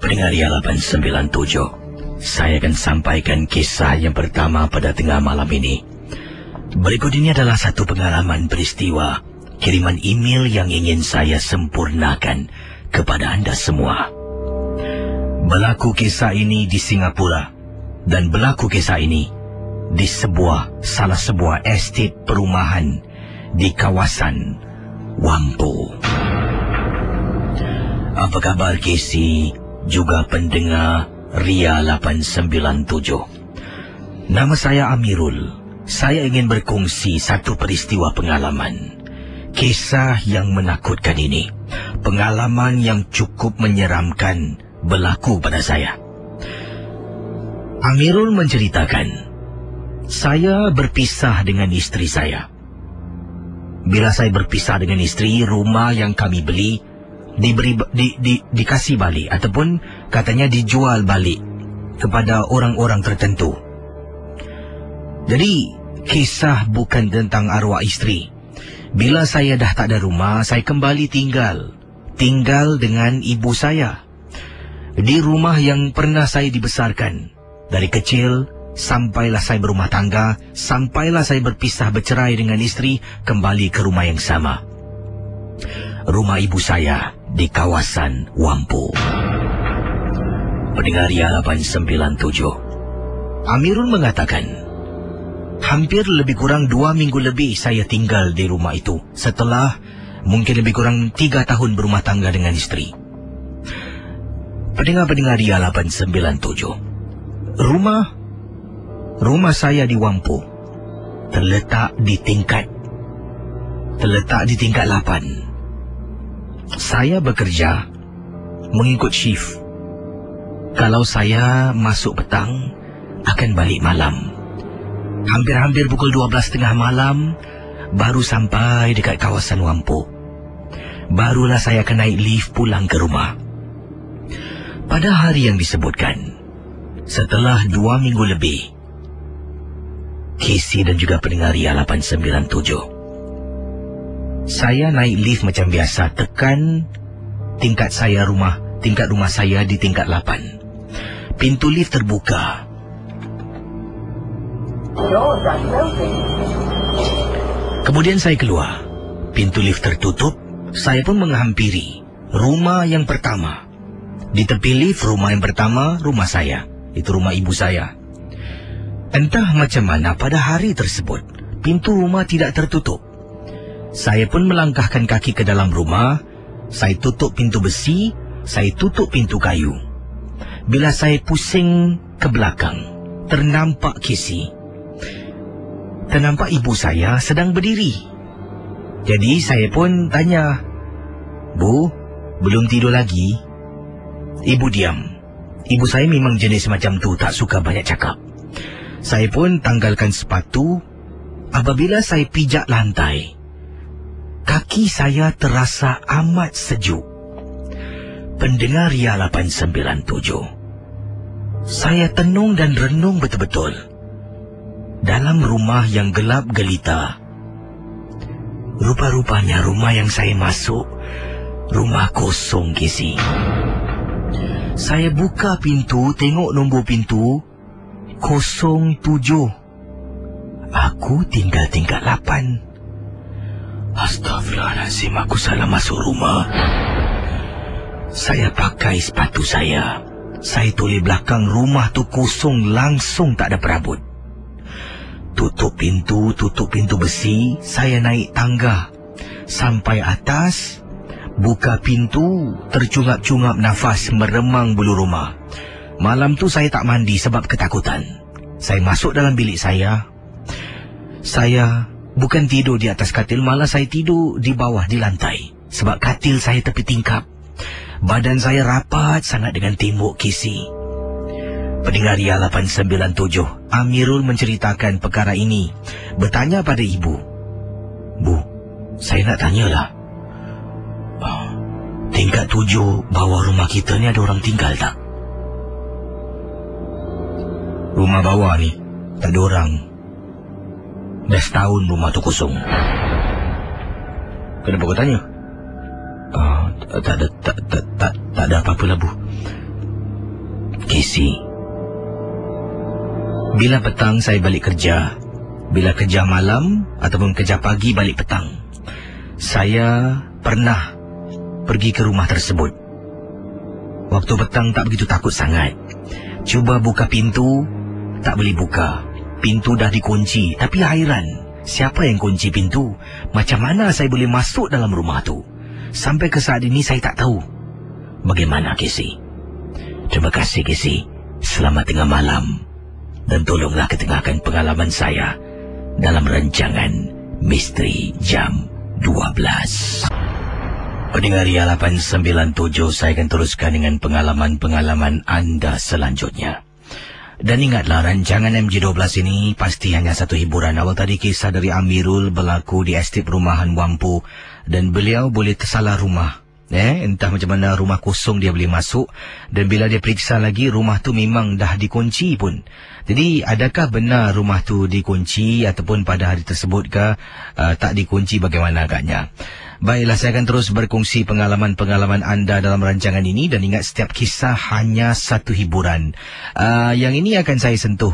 Pendengar Ria 897, saya akan sampaikan kisah yang pertama pada tengah malam ini. Berikut ini adalah satu pengalaman peristiwa kiriman email yang ingin saya sempurnakan kepada anda semua. Berlaku kisah ini di Singapura dan berlaku kisah ini di salah sebuah estate perumahan di kawasan Whampoa. Apa kabar Casey, juga pendengar Ria 897? Nama saya Amirul. Saya ingin berkongsi satu peristiwa pengalaman. Kisah yang menakutkan ini, pengalaman yang cukup menyeramkan berlaku pada saya. Amirul menceritakan, saya berpisah dengan isteri saya. Bila saya berpisah dengan isteri, rumah yang kami beli dikasih balik ataupun katanya dijual balik kepada orang-orang tertentu. Jadi, kisah bukan tentang arwah isteri. Bila saya dah tak ada rumah, saya kembali tinggal dengan ibu saya di rumah yang pernah saya dibesarkan. Dari kecil sampailah saya berumah tangga, sampailah saya berpisah bercerai dengan isteri, kembali ke rumah yang sama. Rumah ibu saya di kawasan Whampoa. Pendengar Ria 897, Amirul mengatakan, hampir lebih kurang 2 minggu lebih saya tinggal di rumah itu setelah mungkin lebih kurang 3 tahun berumah tangga dengan isteri. Pendengar Ria 897, Rumah saya di Whampoa terletak di tingkat 8. Saya bekerja mengikut shift. Kalau saya masuk petang, akan balik malam. Hampir pukul 12:30 malam baru sampai dekat kawasan Whampoa. Barulah saya akan naik lift pulang ke rumah. Pada hari yang disebutkan, setelah 2 minggu lebih, Casey dan juga pendengar Ria 897, saya naik lift macam biasa, tekan tingkat rumah saya di tingkat 8. Pintu lift terbuka. Kemudian saya keluar. Pintu lift tertutup. Saya pun menghampiri rumah yang pertama. Di tepi lift rumah yang pertama, rumah saya. Itu rumah ibu saya. Entah macam mana pada hari tersebut, pintu rumah tidak tertutup. Saya pun melangkahkan kaki ke dalam rumah. Saya tutup pintu besi, saya tutup pintu kayu. Bila saya pusing ke belakang, ternampak Casey. Ternampak ibu saya sedang berdiri. Jadi saya pun tanya, "Bu, belum tidur lagi?" Ibu diam. Ibu saya memang jenis macam tu, tak suka banyak cakap. Saya pun tanggalkan sepatu. Apabila saya pijak lantai, kaki saya terasa amat sejuk. Pendengar Ria 897, saya tenung dan renung betul-betul. Dalam rumah yang gelap gelita, rupa-rupanya rumah yang saya masuk, rumah kosong, Casey. Saya buka pintu, tengok nombor pintu 07. Aku tinggal tingkat 8. Astaghfirullahaladzim, aku salah masuk rumah. Saya pakai sepatu saya. Saya toleh belakang, rumah tu kosong, langsung tak ada perabot. Tutup pintu besi. Saya naik tangga sampai atas, buka pintu, tercungap-cungap nafas, meremang bulu rumah. Malam tu saya tak mandi sebab ketakutan. Saya masuk dalam bilik saya. Saya bukan tidur di atas katil, malah saya tidur di bawah di lantai. Sebab katil saya tepi tingkap. Badan saya rapat sangat dengan tembok, Casey. Pendengar Ria 897, Amirul menceritakan perkara ini. Bertanya pada ibu, "Bu, saya nak tanyalah. Tingkat 7 bawah rumah kita ni ada orang tinggal tak?" Rumah bawah ni tak ada orang. Dah setahun rumah tu kosong. Kenapa kau tanya? Tak ada apa-apa lah, Bu. Casey, bila petang saya balik kerja, bila kerja malam ataupun kerja pagi balik petang, saya pernah pergi ke rumah tersebut. Waktu petang tak begitu takut sangat. Cuba buka pintu, tak boleh buka. Pintu dah dikunci. Tapi hairan, siapa yang kunci pintu? Macam mana saya boleh masuk dalam rumah tu? Sampai ke saat ini saya tak tahu. Bagaimana, Casey? Terima kasih, Casey. Selamat tengah malam. Dan tolonglah ketengahkan pengalaman saya dalam rancangan Misteri Jam 12. Pendengar Ria 897, saya akan teruskan dengan pengalaman-pengalaman anda selanjutnya. Dan ingatlah, rancangan MJ12 ini pasti hanya satu hiburan. Awal tadi kisah dari Amirul berlaku di estate perumahan Wampu. Dan beliau boleh tersalah rumah. Entah macam mana rumah kosong dia boleh masuk. Dan bila dia periksa lagi, rumah tu memang dah dikunci pun. Jadi adakah benar rumah tu dikunci ataupun pada hari tersebut ke tak dikunci, bagaimana agaknya? Baiklah, saya akan terus berkongsi pengalaman-pengalaman anda dalam rancangan ini. Dan ingat, setiap kisah hanya satu hiburan. Yang ini akan saya sentuh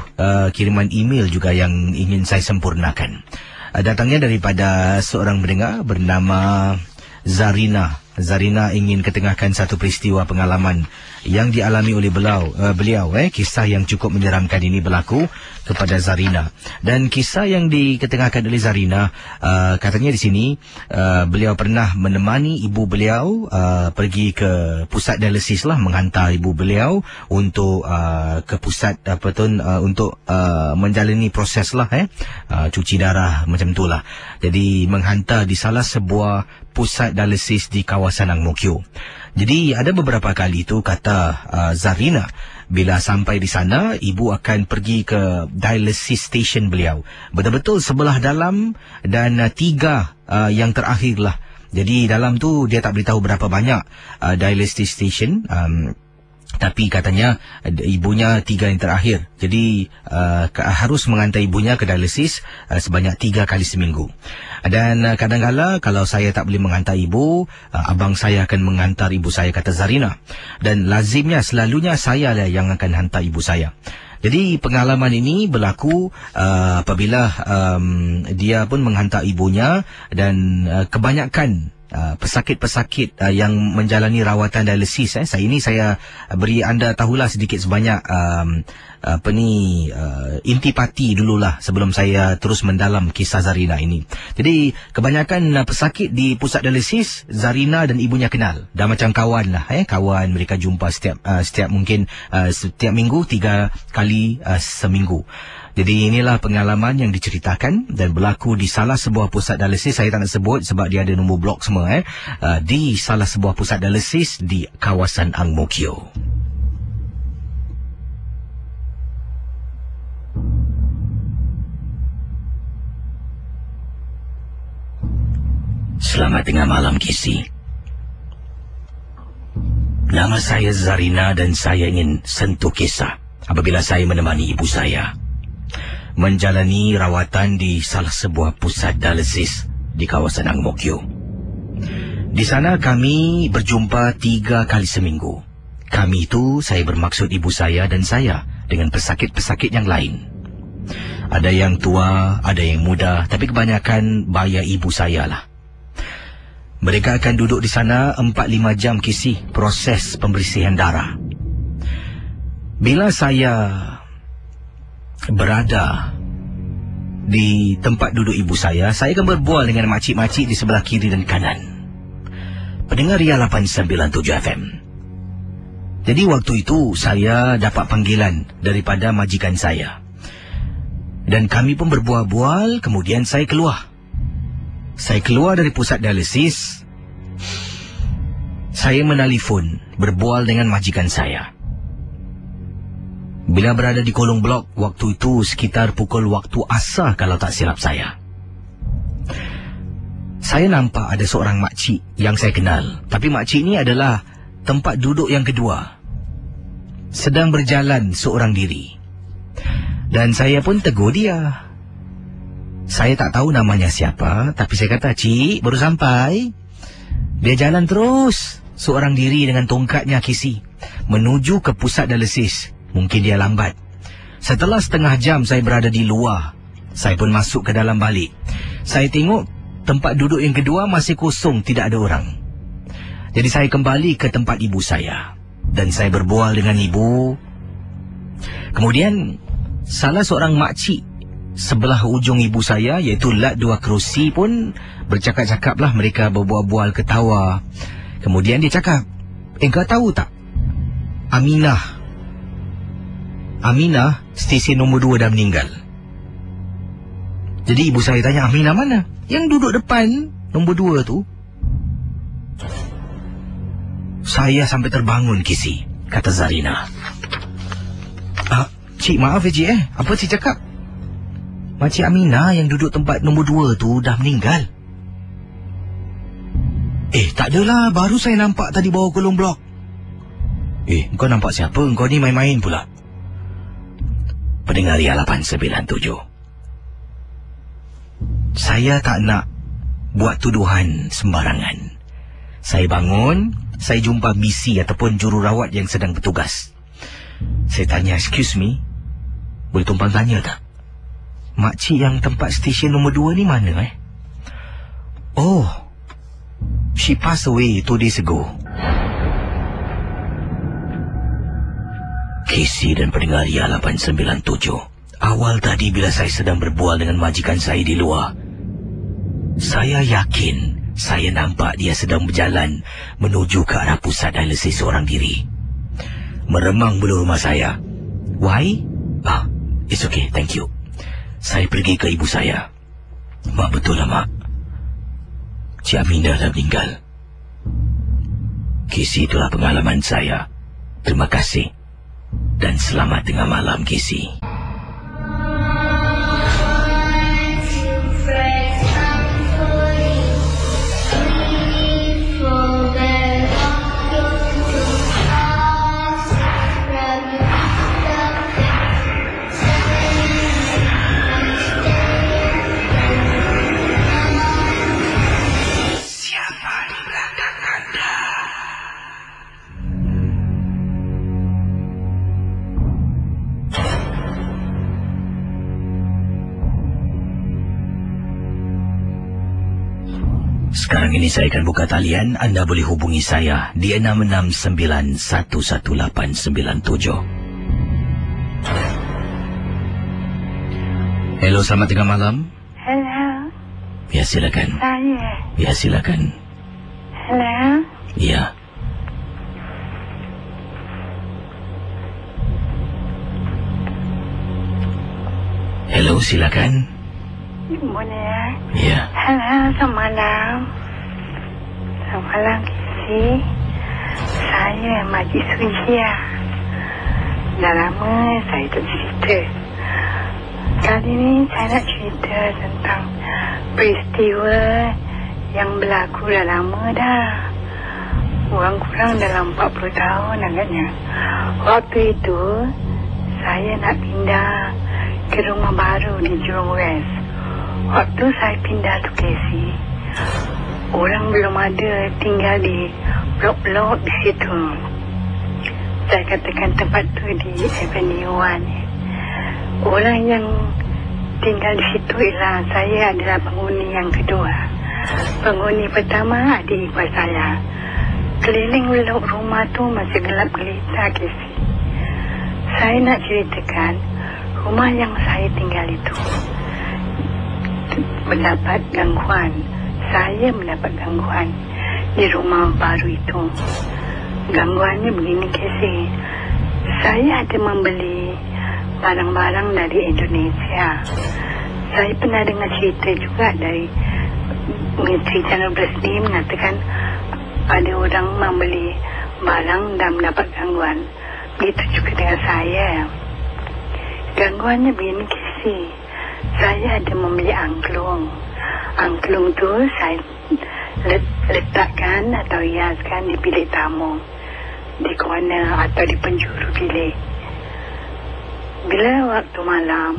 kiriman email juga yang ingin saya sempurnakan. Datangnya daripada seorang pendengar bernama Zarina. Zarina ingin ketengahkan satu peristiwa pengalaman yang dialami oleh beliau. Kisah yang cukup menyeramkan ini berlaku kepada Zarina. Dan kisah yang diketengahkan oleh Zarina, katanya di sini beliau pernah menemani ibu beliau pergi ke pusat dialisis lah, menghantar ibu beliau untuk ke pusat untuk menjalani proses lah, cuci darah macam itulah. Jadi menghantar di salah sebuah pusat dialisis di kawasan Ang Mo Kio. Jadi ada beberapa kali tu kata Zarina, bila sampai di sana, ibu akan pergi ke dialysis station beliau. Betul-betul sebelah dalam dan 3 yang terakhir lah. Jadi dalam tu dia tak beritahu berapa banyak dialysis station. Tapi katanya ibunya 3 yang terakhir. Jadi harus mengantar ibunya ke dialisis sebanyak 3 kali seminggu. Dan kadang-kala kalau saya tak boleh mengantar ibu, abang saya akan mengantar ibu saya, kata Zarina. Dan lazimnya selalunya saya lah yang akan hantar ibu saya. Jadi pengalaman ini berlaku apabila dia pun menghantar ibunya. Dan kebanyakan pesakit-pesakit yang menjalani rawatan dialisis, saya beri anda tahulah sedikit sebanyak intipati dululah sebelum saya terus mendalam kisah Zarina ini. Jadi kebanyakan pesakit di pusat dialisis, Zarina dan ibunya kenal. Dah macam kawan lah, kawan, mereka jumpa setiap minggu 3 kali seminggu. Jadi inilah pengalaman yang diceritakan dan berlaku di salah sebuah pusat dialisis. Saya tak nak sebut sebab dia ada nombor blok semua. Di salah sebuah pusat dialisis di kawasan Ang Mo Kio. Selamat tengah malam, Casey. Nama saya Zarina dan saya ingin sentuh kisah apabila saya menemani ibu saya menjalani rawatan di salah sebuah pusat dialisis di kawasan Ang Mo Kio. Di sana kami berjumpa 3 kali seminggu. Kami itu, saya bermaksud ibu saya dan saya dengan pesakit-pesakit yang lain. Ada yang tua, ada yang muda, tapi kebanyakan baya ibu saya lah. Mereka akan duduk di sana 4-5 jam kisi proses pembersihan darah. Bila saya berada di tempat duduk ibu saya akan berbual dengan makcik-makcik di sebelah kiri dan kanan. Pendengar Ria 897 FM. Jadi waktu itu saya dapat panggilan daripada majikan saya. Dan kami pun berbual-bual, kemudian saya keluar. Saya keluar dari pusat dialisis. Saya menelefon, berbual dengan majikan saya. Bila berada di kolong blok, waktu itu sekitar pukul waktu asar kalau tak silap saya. Saya nampak ada seorang makcik yang saya kenal. Tapi makcik ini adalah tempat duduk yang kedua. Sedang berjalan seorang diri. Dan saya pun tegur dia. Saya tak tahu namanya siapa, tapi saya kata, "Cik, baru sampai." Dia jalan terus, seorang diri dengan tongkatnya kisi. menuju ke pusat dialisis. Mungkin dia lambat. Setelah setengah jam saya berada di luar, saya pun masuk ke dalam balik. Saya tengok tempat duduk yang kedua masih kosong, tidak ada orang. Jadi saya kembali ke tempat ibu saya dan saya berbual dengan ibu. Kemudian salah seorang makcik sebelah ujung ibu saya, iaitu lat dua kerusi, pun bercakap-cakaplah. Mereka berbual-bual, ketawa. Kemudian dia cakap, engkau tahu tak, Aminah stesen nombor 2 dah meninggal. Jadi ibu saya tanya, Aminah mana? Yang duduk depan nombor 2 tu. Saya sampai terbangun, Kisi, kata Zarina. Cik, maaf ya cik, apa cik cakap? Makcik Aminah yang duduk tempat nombor 2 tu dah meninggal. Tak adalah, baru saya nampak tadi bawah kolong blok. Engkau nampak siapa? Engkau ni main-main pula. Pendengar Ria 897, saya tak nak buat tuduhan sembarangan. Saya bangun, saya jumpa misi ataupun jururawat yang sedang bertugas. Saya tanya, excuse me, boleh tumpang tanya tak? Makcik yang tempat stesen nombor 2 ni mana Oh, she passed away 2 days ago. Casey dan pendengar Ria 897, awal tadi bila saya sedang berbual dengan majikan saya di luar, saya yakin saya nampak dia sedang berjalan menuju ke arah pusat dialisis seorang diri. Meremang bulu rumah saya. Why? It's okay, thank you. Saya pergi ke ibu saya. Mak, betul lah mak, Cik Aminah dah meninggal. Kisi, itulah pengalaman saya. Terima kasih. Dan selamat tengah malam, Kisi. Sekarang ini saya akan buka talian. Anda boleh hubungi saya di 669-11890. Hello, selamat tengah malam. Hello. Ya, silakan. Saya. Ya, silakan. Hello. Ya. Hello, silakan. Boleh Ya. Hello, selamat malam. Selamat malam, Kisi. Saya Makcik Suria. Dah lama saya tak cerita. Kali ni saya nak cerita tentang peristiwa yang berlaku dah lama dah. Kurang-kurang dalam 40 tahun agaknya. Waktu itu saya nak pindah ke rumah baru di Jurong West. Waktu saya pindah tu, Casey, orang belum ada tinggal di blok-blok di situ. Saya katakan tempat tu di Avenue 1. Orang yang tinggal di situ ialah saya adalah penghuni yang kedua. Penghuni pertama adik ipar saya. Keliling blok rumah tu masih gelap gelita, Casey. Saya nak ceritakan rumah yang saya tinggal itu mendapat gangguan. Saya mendapat gangguan di rumah baru itu. Gangguannya begini, Casey. Saya ada membeli barang-barang dari Indonesia. Saya pernah dengar cerita juga dari Menteri Channel Bersni mengatakan ada orang membeli barang dan mendapat gangguan. Begitu juga dengan saya. Gangguannya begini, Casey. Saya ada membeli angklung. Angklung tu saya letakkan atau hiaskan di bilik tamu, di corner atau di penjuru bilik. Bila waktu malam,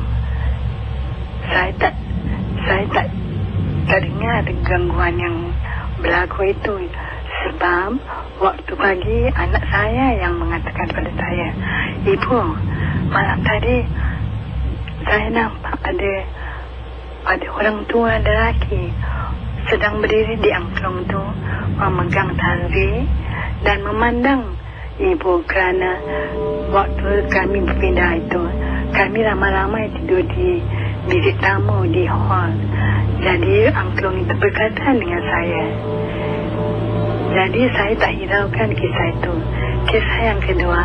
saya tak dengar ada gangguan yang berlaku itu. Sebab waktu pagi anak saya yang mengatakan pada saya, "Ibu, malam tadi saya nampak ada orang tua lelaki sedang berdiri di angklung tu, memegang tali dan memandang ibu, kerana waktu kami berpindah itu kami ramai-ramai tidur di bilik tamu di hall. Jadi angklung itu berkaitan dengan saya. Jadi saya tak hiraukan kisah itu. Kisah yang kedua,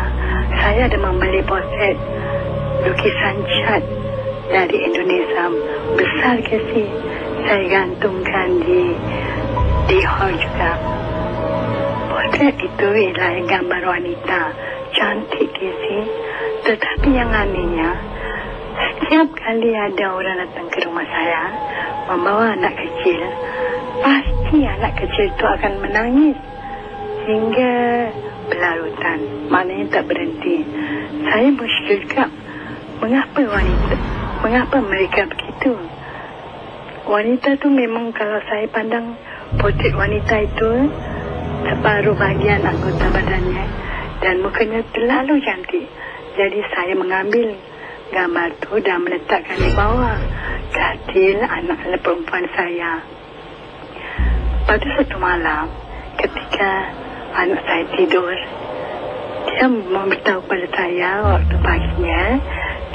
saya ada membeli potret lukisan cat dari Indonesia besar Casey. Saya gantungkan di hall juga. Potret itu ialah gambar wanita cantik Casey. Tetapi yang anehnya, setiap kali ada orang datang ke rumah saya membawa anak kecil, pasti anak kecil itu akan menangis hingga berlarutan. Maknanya tak berhenti. Saya muskil juga, mengapa mereka begitu? Wanita tu memang, kalau saya pandang potret wanita itu, separuh bahagian anggota badannya dan mukanya terlalu cantik. Jadi saya mengambil gambar tu dan meletakkan di bawah katil anak perempuan saya. Pada satu malam, ketika anak saya tidur, dia memberitahu pada saya waktu paginya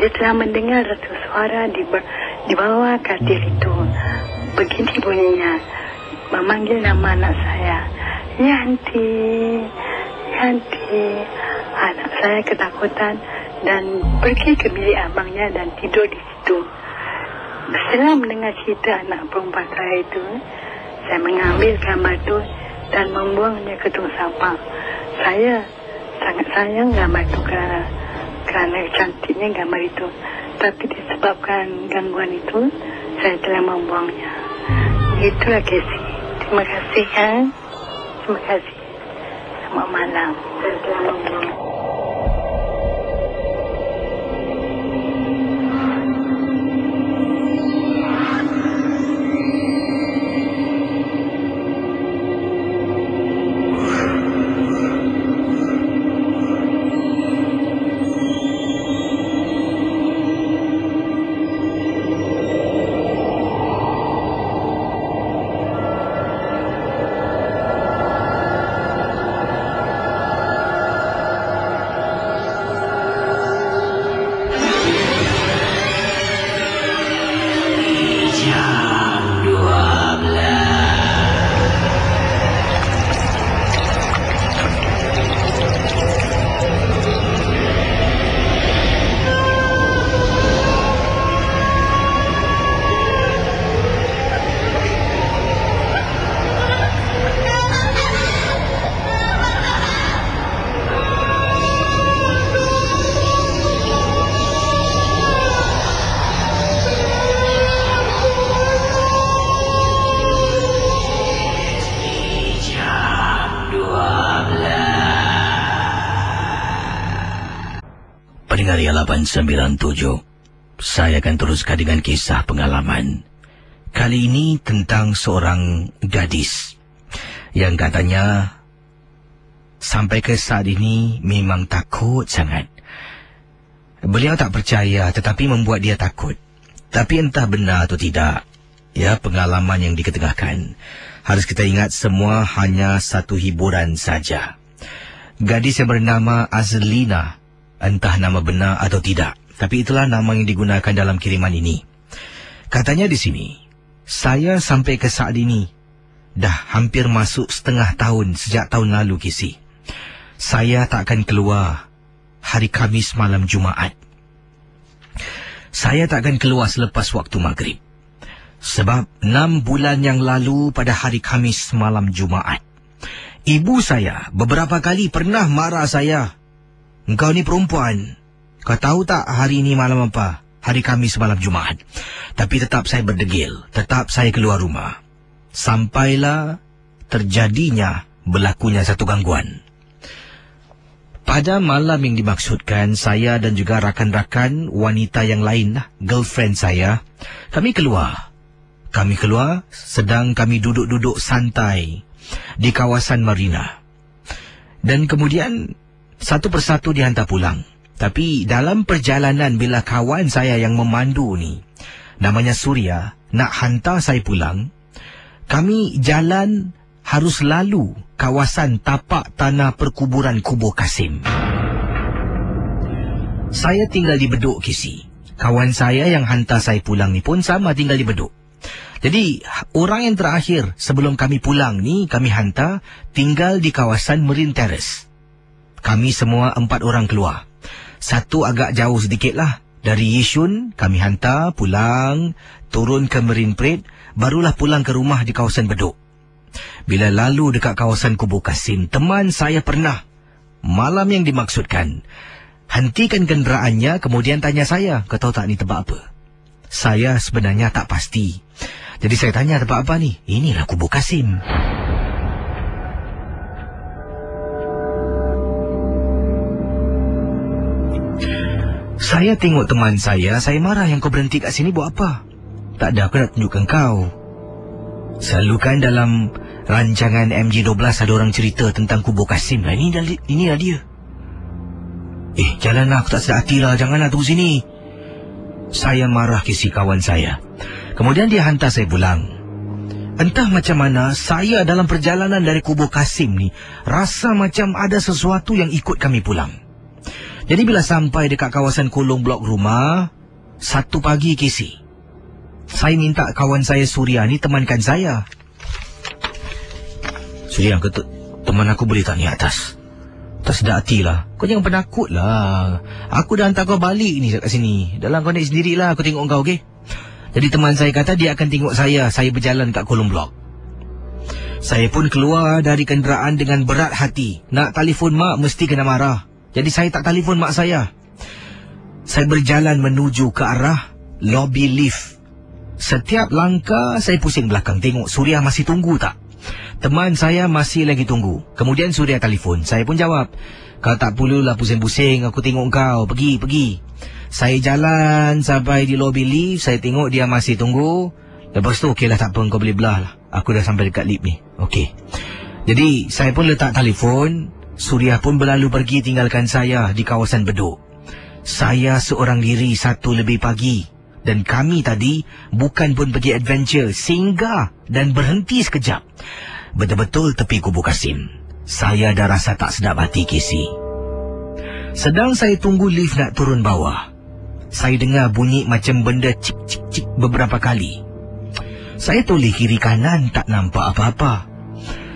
dia telah mendengar satu suara di bawah katil itu. Begini bunyinya, memanggil nama anak saya, "Yanti, Yanti." Anak saya ketakutan dan pergi ke bilik abangnya dan tidur di situ. Setelah mendengar cerita anak perempuan saya itu, saya mengambil gambar itu dan membuangnya ke tong sampah. Saya sangat sayang gambar itu kerana cantiknya gambar itu. Tapi disebabkan gangguan itu, saya telah membuangnya. Itulah Casey. Terima kasih ya. Terima kasih. Selamat malam. Saya telah membuangnya. Pendengar 897, saya akan teruskan dengan kisah pengalaman. Kali ini tentang seorang gadis yang katanya sampai ke saat ini memang takut sangat. Beliau tak percaya, tetapi membuat dia takut. Tapi entah benar atau tidak, ya, pengalaman yang diketengahkan. Harus kita ingat, semua hanya satu hiburan saja. Gadis yang bernama Azlina, entah nama benar atau tidak, tapi itulah nama yang digunakan dalam kiriman ini. Katanya di sini, "Saya sampai ke saat ini dah hampir masuk setengah tahun sejak tahun lalu, Kisi. Saya tak akan keluar hari Khamis malam Jumaat. Saya tak akan keluar selepas waktu maghrib. Sebab 6 bulan yang lalu pada hari Khamis malam Jumaat, ibu saya beberapa kali pernah marah saya. 'Engkau ni perempuan. Kau tahu tak hari ini malam apa? Hari Khamis malam Jumaat.' Tapi tetap saya berdegil. Tetap saya keluar rumah. Sampailah terjadinya berlakunya satu gangguan. Pada malam yang dimaksudkan, saya dan juga rakan-rakan wanita yang lain, girlfriend saya, kami keluar. Sedang kami duduk-duduk santai di kawasan Marina. Dan kemudian satu persatu dihantar pulang. Tapi dalam perjalanan bila kawan saya yang memandu ni, namanya Surya, nak hantar saya pulang, kami jalan harus lalu kawasan tapak tanah perkuburan kubur Kasim. Saya tinggal di Bedok, Kisi. Kawan saya yang hantar saya pulang ni pun sama tinggal di Bedok. Jadi, orang yang terakhir sebelum kami pulang ni, kami hantar tinggal di kawasan Marine Terrace. Kami semua 4 orang keluar. Satu agak jauh sedikit lah. Dari Yishun, kami hantar pulang, turun ke Marine Parade, barulah pulang ke rumah di kawasan Bedok. Bila lalu dekat kawasan kubur Kasim, teman saya pernah, malam yang dimaksudkan, hentikan kenderaannya, kemudian tanya saya, kau tahu tak ni tempat apa? Saya sebenarnya tak pasti. Jadi saya tanya, tempat apa ni? Inilah kubur Kasim. Saya tengok teman saya marah, yang kau berhenti kat sini buat apa? Tak ada, aku nak tunjukkan kau. Selalu kan dalam rancangan MJ12 ada orang cerita tentang kubur Kasim lah. Inilah dia. Janganlah, aku tak sedar hati lah. Janganlah tunggu sini. Saya marah kisi kawan saya. Kemudian dia hantar saya pulang. Entah macam mana, saya dalam perjalanan dari kubur Kasim ni, rasa macam ada sesuatu yang ikut kami pulang. Jadi bila sampai dekat kawasan kolong blok rumah, 1 pagi kisi, saya minta kawan saya Surya ni temankan saya. Surya, teman aku boleh tak ni atas? Tak sedar hati lah. Kau jangan penakut lah. Aku dah hantar kau balik ni dekat sini. Dalam kau naik sendirilah, aku tengok kau, okey? Jadi teman saya kata dia akan tengok saya berjalan kat kolong blok. Saya pun keluar dari kenderaan dengan berat hati. Nak telefon mak mesti kena marah. Jadi saya tak telefon mak saya. Saya berjalan menuju ke arah lobi lift. Setiap langkah saya pusing belakang tengok Surya masih tunggu tak. Teman saya masih lagi tunggu. Kemudian Surya telefon. Saya pun jawab, kau tak perlulah pusing-pusing, aku tengok kau. Pergi. Saya jalan sampai di lobi lift. Saya tengok dia masih tunggu. Lepas tu okeylah, tak apa, kau boleh belah lah. Aku dah sampai dekat lift ni. Okey. Jadi saya pun letak telefon. Surya pun berlalu pergi tinggalkan saya di kawasan Bedok. Saya seorang diri 1 lebih pagi. Dan kami tadi bukan pun pergi adventure, singgah dan berhenti sekejap. Betul-betul tepi kubur Kasim. Saya dah rasa tak sedap hati, Kisi. Sedang saya tunggu lift nak turun bawah, saya dengar bunyi macam benda cik-cik-cik beberapa kali. Saya toleh kiri kanan, tak nampak apa-apa.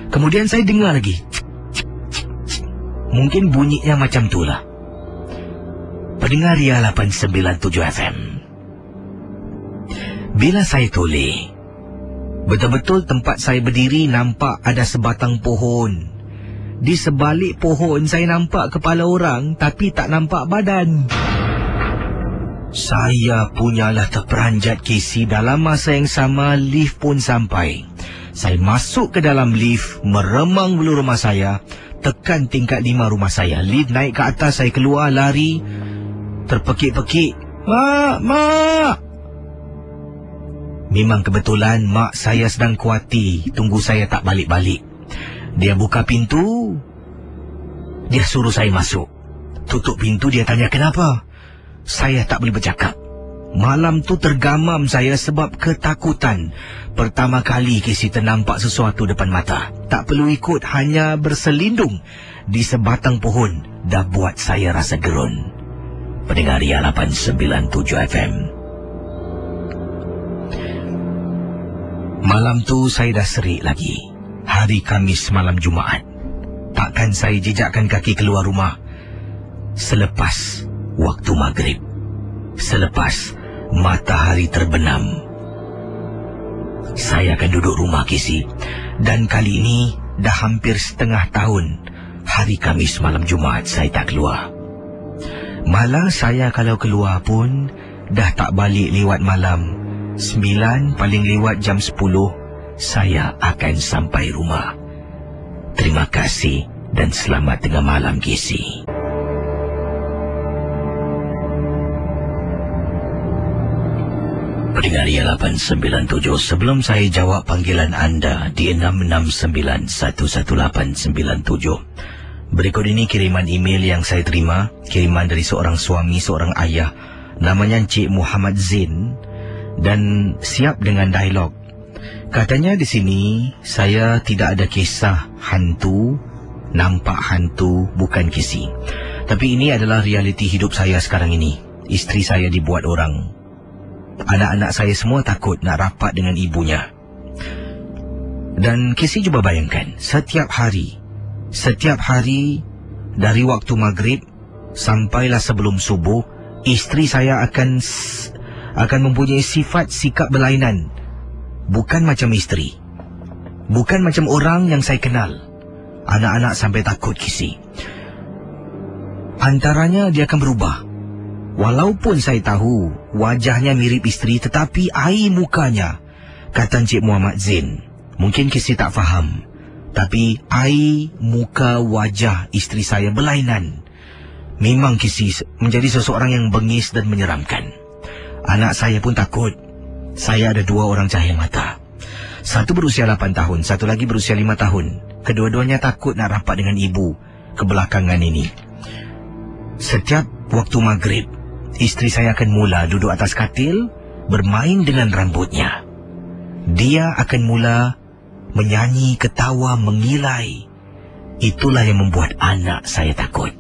Kemudian saya dengar lagi cik-cik-cik. Mungkin bunyinya macam tu lah. Pendengar Ria 897 FM. Bila saya toleh, betul-betul tempat saya berdiri nampak ada sebatang pohon. Di sebalik pohon saya nampak kepala orang, tapi tak nampak badan. Saya punyalah terperanjat, Kisi. Dalam masa yang sama, lift pun sampai. Saya masuk ke dalam lift, meremang bulu rumah saya, tekan tingkat 5 rumah saya. Lift naik ke atas, saya keluar lari, terpekik-pekik. Mak! Memang kebetulan mak saya sedang kuati, tunggu saya tak balik-balik. Dia buka pintu, dia suruh saya masuk. Tutup pintu, dia tanya kenapa. Saya tak boleh bercakap. Malam tu tergamam saya sebab ketakutan. Pertama kali Kisi ternampak sesuatu depan mata. Tak perlu ikut, hanya berselindung di sebatang pohon dah buat saya rasa gerun. Pendengar Ria 897 FM. Malam tu saya dah serik lagi. Hari Khamis malam Jumaat. Takkan saya jejakkan kaki keluar rumah selepas waktu maghrib, selepas matahari terbenam. Saya akan duduk rumah, Kisi. Dan kali ini dah hampir setengah tahun hari Khamis malam Jumaat saya tak keluar. Malah saya kalau keluar pun dah tak balik lewat malam. 9 paling lewat jam 10 saya akan sampai rumah. Terima kasih dan selamat tengah malam, Kisi. Pendengar Ria 897, sebelum saya jawab panggilan anda di 669-11897, berikut ini kiriman email yang saya terima, kiriman dari seorang suami, seorang ayah, namanya Encik Muhammad Zain, dan siap dengan dialog. Katanya di sini, saya tidak ada kisah hantu, nampak hantu, bukan kisi. Tapi ini adalah realiti hidup saya sekarang ini. Isteri saya dibuat orang. Anak-anak saya semua takut nak rapat dengan ibunya. Dan kisi cuba bayangkan, setiap hari dari waktu maghrib sampailah sebelum subuh, isteri saya akan mempunyai sifat sikap berlainan. Bukan macam isteri, bukan macam orang yang saya kenal. Anak-anak sampai takut kisi. Antaranya dia akan berubah. Walaupun saya tahu wajahnya mirip isteri, tetapi air mukanya, kata Encik Muhammad Zain, mungkin kisi tak faham, tapi air muka wajah isteri saya berlainan. Memang kisi menjadi seseorang yang bengis dan menyeramkan. Anak saya pun takut. Saya ada 2 orang cahaya mata. Satu berusia 8 tahun, satu lagi berusia 5 tahun. Kedua-duanya takut nak rapat dengan ibu kebelakangan ini. Setiap waktu maghrib, isteri saya akan mula duduk atas katil, bermain dengan rambutnya. Dia akan mula menyanyi, ketawa, mengilai. Itulah yang membuat anak saya takut.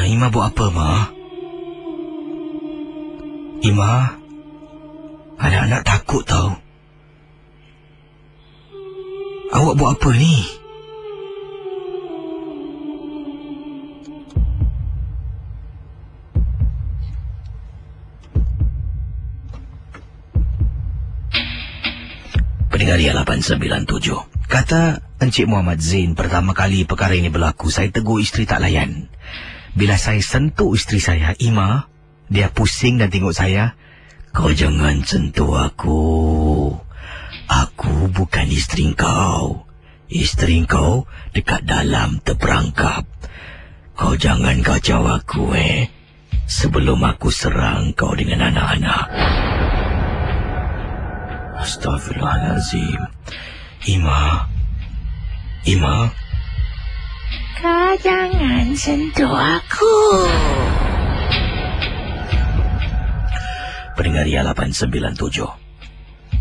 Ima buat apa, Ma? Ima, anak-anak takut tau. Awak buat apa ni? Pendengar Ria 897, kata Encik Muhammad Zain, pertama kali perkara ini berlaku, saya tegur isteri tak layan. Bila saya sentuh isteri saya, Ima, dia pusing dan tengok saya. Kau jangan sentuh aku. Aku bukan isteri kau. Isteri kau dekat dalam terperangkap. Kau jangan kacau aku, sebelum aku serang kau dengan anak-anak. Astaghfirullahalazim. Ima. Kau jangan sentuh aku. Pendengar Ria 897,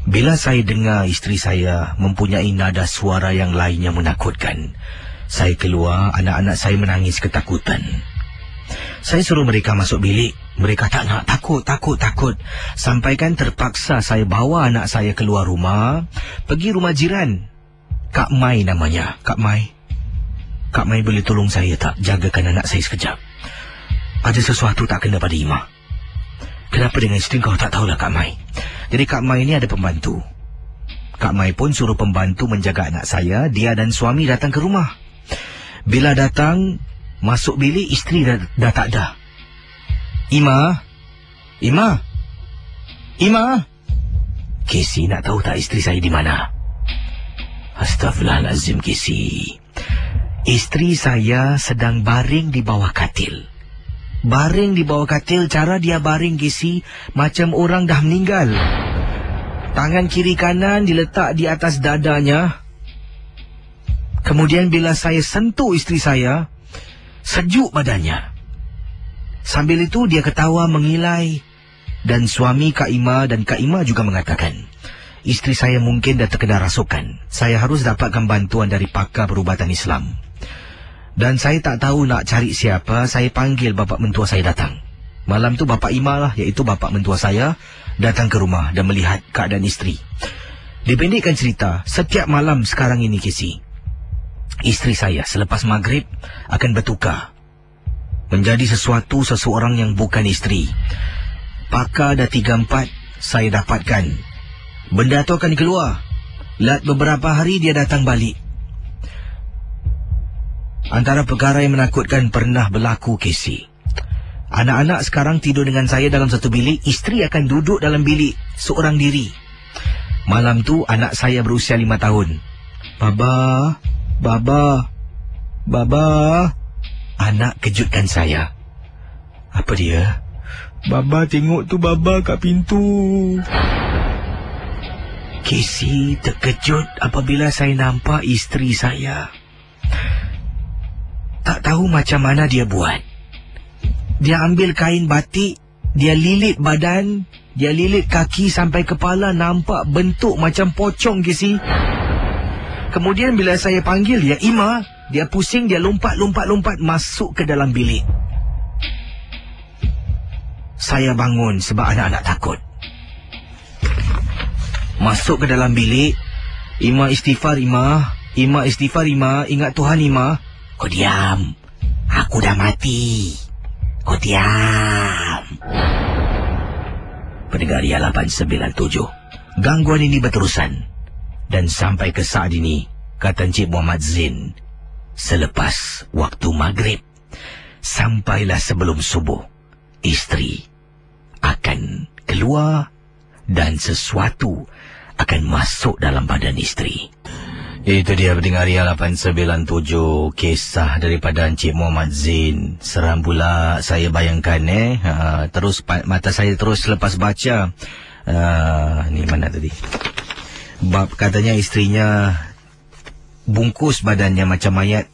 bila saya dengar isteri saya mempunyai nada suara yang lainnya menakutkan, saya keluar, anak-anak saya menangis ketakutan. Saya suruh mereka masuk bilik. Mereka tak nak, takut. Sampaikan terpaksa saya bawa anak saya keluar rumah, pergi rumah jiran. Kak Mai namanya, Kak Mai. Kak Mai boleh tolong saya tak jagakan anak saya sekejap? Ada sesuatu tak kena pada Ima. Kenapa dengan isteri kau tak tahulah, Kak Mai? Jadi Kak Mai ini ada pembantu. Kak Mai pun suruh pembantu menjaga anak saya. Dia dan suami datang ke rumah. Bila datang, masuk bilik, isteri dah tak ada. Ima. Kisi nak tahu tak isteri saya di mana? Astaghfirullahalazim, Kisi. Isteri saya sedang baring di bawah katil. Baring di bawah katil, cara dia baring, Kisi, macam orang dah meninggal. Tangan kiri kanan diletak di atas dadanya. Kemudian bila saya sentuh isteri saya, sejuk badannya. Sambil itu dia ketawa mengilai. Dan suami Kak Ima dan Kak Ima juga mengatakan, isteri saya mungkin dah terkena rasukan. Saya harus dapatkan bantuan dari pakar perubatan Islam. Dan saya tak tahu nak cari siapa. Saya panggil bapa mentua saya datang. Malam tu bapa Ima lah, iaitu bapa mentua saya, datang ke rumah dan melihat keadaan isteri. Dipendekkan cerita, setiap malam sekarang ini, Kisi, isteri saya selepas maghrib akan bertukar menjadi seseorang yang bukan isteri. Pakar dah 3-4 saya dapatkan. Benda tu akan keluar. Lat beberapa hari dia datang balik. Antara perkara yang menakutkan pernah berlaku, Casey. Anak-anak sekarang tidur dengan saya dalam satu bilik, isteri akan duduk dalam bilik seorang diri. Malam tu anak saya berusia 5 tahun. Baba, Baba, Baba. Anak kejutkan saya. Apa dia? Baba, tengok tu Baba kat pintu. Casey terkejut apabila saya nampak isteri saya. Tak tahu macam mana dia buat. Dia ambil kain batik, dia lilit badan, dia lilit kaki sampai kepala, nampak bentuk macam pocong, Casey. Kemudian bila saya panggil dia, Ima, dia pusing, dia lompat masuk ke dalam bilik. Saya bangun sebab anak-anak takut. Masuk ke dalam bilik. Ima istighfar, Ima. Ima istighfar, Ima. Ingat Tuhan, Ima. Kau diam. Aku dah mati. Kau diam. Pendengar Ria 897. Gangguan ini berterusan. Dan sampai ke saat ini, kata Encik Muhammad Zain, selepas waktu maghrib, sampailah sebelum subuh, isteri akan keluar dan sesuatu akan masuk dalam badan isteri. Itu dia pendengar Ria 897, kisah daripada Encik Muhammad Zain. Seram pula saya bayangkan terus mata saya terus lepas baca. Ni mana tadi? Bab katanya isterinya bungkus badannya macam mayat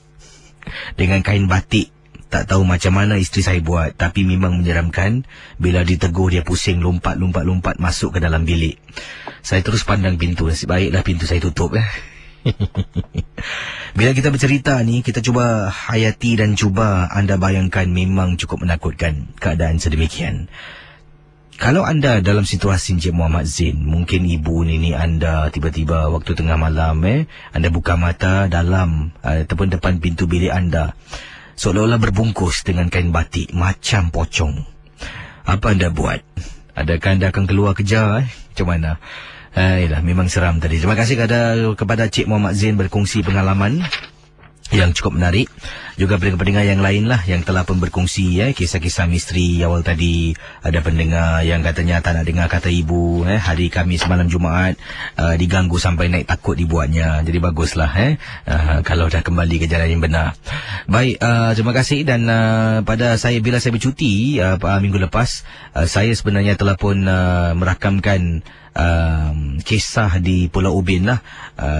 dengan kain batik. Tak tahu macam mana isteri saya buat, tapi memang menyeramkan. Bila ditegur dia pusing, lompat masuk ke dalam bilik. Saya terus pandang pintu. Nasib baiklah pintu saya tutup. Bila kita bercerita ni, kita cuba hayati dan cuba anda bayangkan, memang cukup menakutkan keadaan sedemikian. Kalau anda dalam situasi Encik Muhammad Zain, mungkin ibu nini anda tiba-tiba waktu tengah malam anda buka mata dalam ataupun depan pintu bilik anda, seolah-olah berbungkus dengan kain batik macam pocong. Apa anda buat? Adakah anda akan keluar kejar? Macam mana? Memang seram tadi. Terima kasih kepada Cik Muhammad Zain berkongsi pengalaman yang cukup menarik. Juga pendengar yang lain lah yang telah pun berkongsi kisah-kisah misteri awal tadi. Ada pendengar yang katanya tak nak dengar kata ibu hari Khamis malam Jumaat, diganggu sampai naik takut dibuatnya. Jadi baguslah kalau dah kembali ke jalan yang benar. Baik, terima kasih. Dan pada saya, bila saya bercuti minggu lepas, saya sebenarnya telah pun merakamkan kisah di Pulau Ubin lah.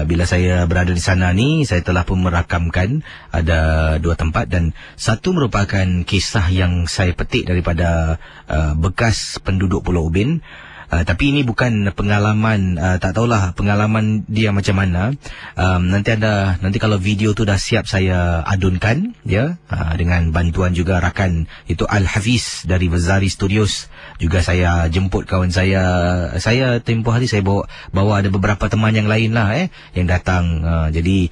Bila saya berada di sana ni, saya telah pun merakamkan ada 2 tempat, dan satu merupakan kisah yang saya petik daripada bekas penduduk Pulau Ubin. Tapi ini bukan pengalaman, tak tahulah pengalaman dia macam mana. Nanti kalau video tu dah siap, saya adunkan dengan bantuan juga rakan itu Al-Hafiz dari Vezari Studios. Juga saya jemput kawan saya. Saya tempoh hari saya bawa ada beberapa teman yang lain lah yang datang. Jadi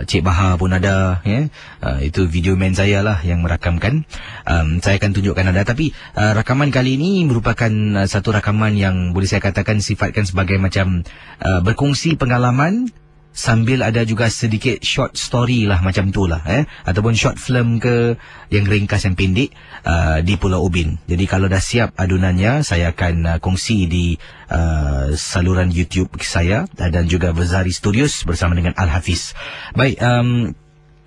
Cik Bahar pun ada itu video man saya lah yang merakamkan. Saya akan tunjukkan anda. Tapi rakaman kali ini merupakan satu rakaman yang boleh saya katakan sifatkan sebagai macam berkongsi pengalaman sambil ada juga sedikit short story lah, macam tu lah ataupun short film ke yang ringkas yang pendek di Pulau Ubin. Jadi kalau dah siap adunannya, saya akan kongsi di saluran YouTube saya dan juga Vezari Studios bersama dengan Al-Hafiz. Baik,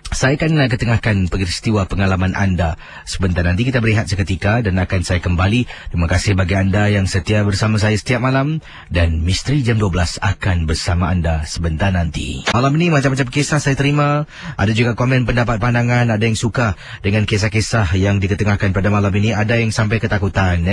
saya akan ketengahkan peristiwa pengalaman anda sebentar. Nanti kita berehat seketika dan akan saya kembali. Terima kasih bagi anda yang setia bersama saya setiap malam, dan Misteri Jam 12 akan bersama anda sebentar nanti. Malam ini macam-macam kisah saya terima. Ada juga komen, pendapat, pandangan. Ada yang suka dengan kisah-kisah yang diketengahkan pada malam ini. Ada yang sampai ketakutan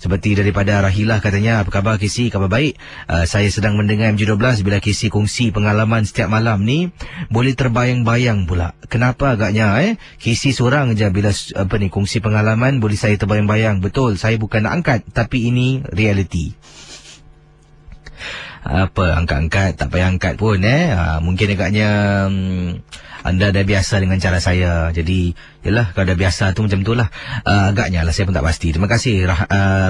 seperti daripada Rahilah, katanya, apa khabar Kisi? Khabar baik. Saya sedang mendengar MJ12. Bila Kisi kongsi pengalaman setiap malam ni, boleh terbayang-bayang pula. Kenapa agaknya Kisi seorang je bila kongsi pengalaman boleh saya terbayang-bayang. Betul, saya bukan nak angkat, tapi ini realiti. angkat-angkat, tak payah angkat pun mungkin agaknya anda dah biasa dengan cara saya. Jadi yalah, kalau dah biasa tu macam tu lah. Agaknya lah, saya pun tak pasti. Terima kasih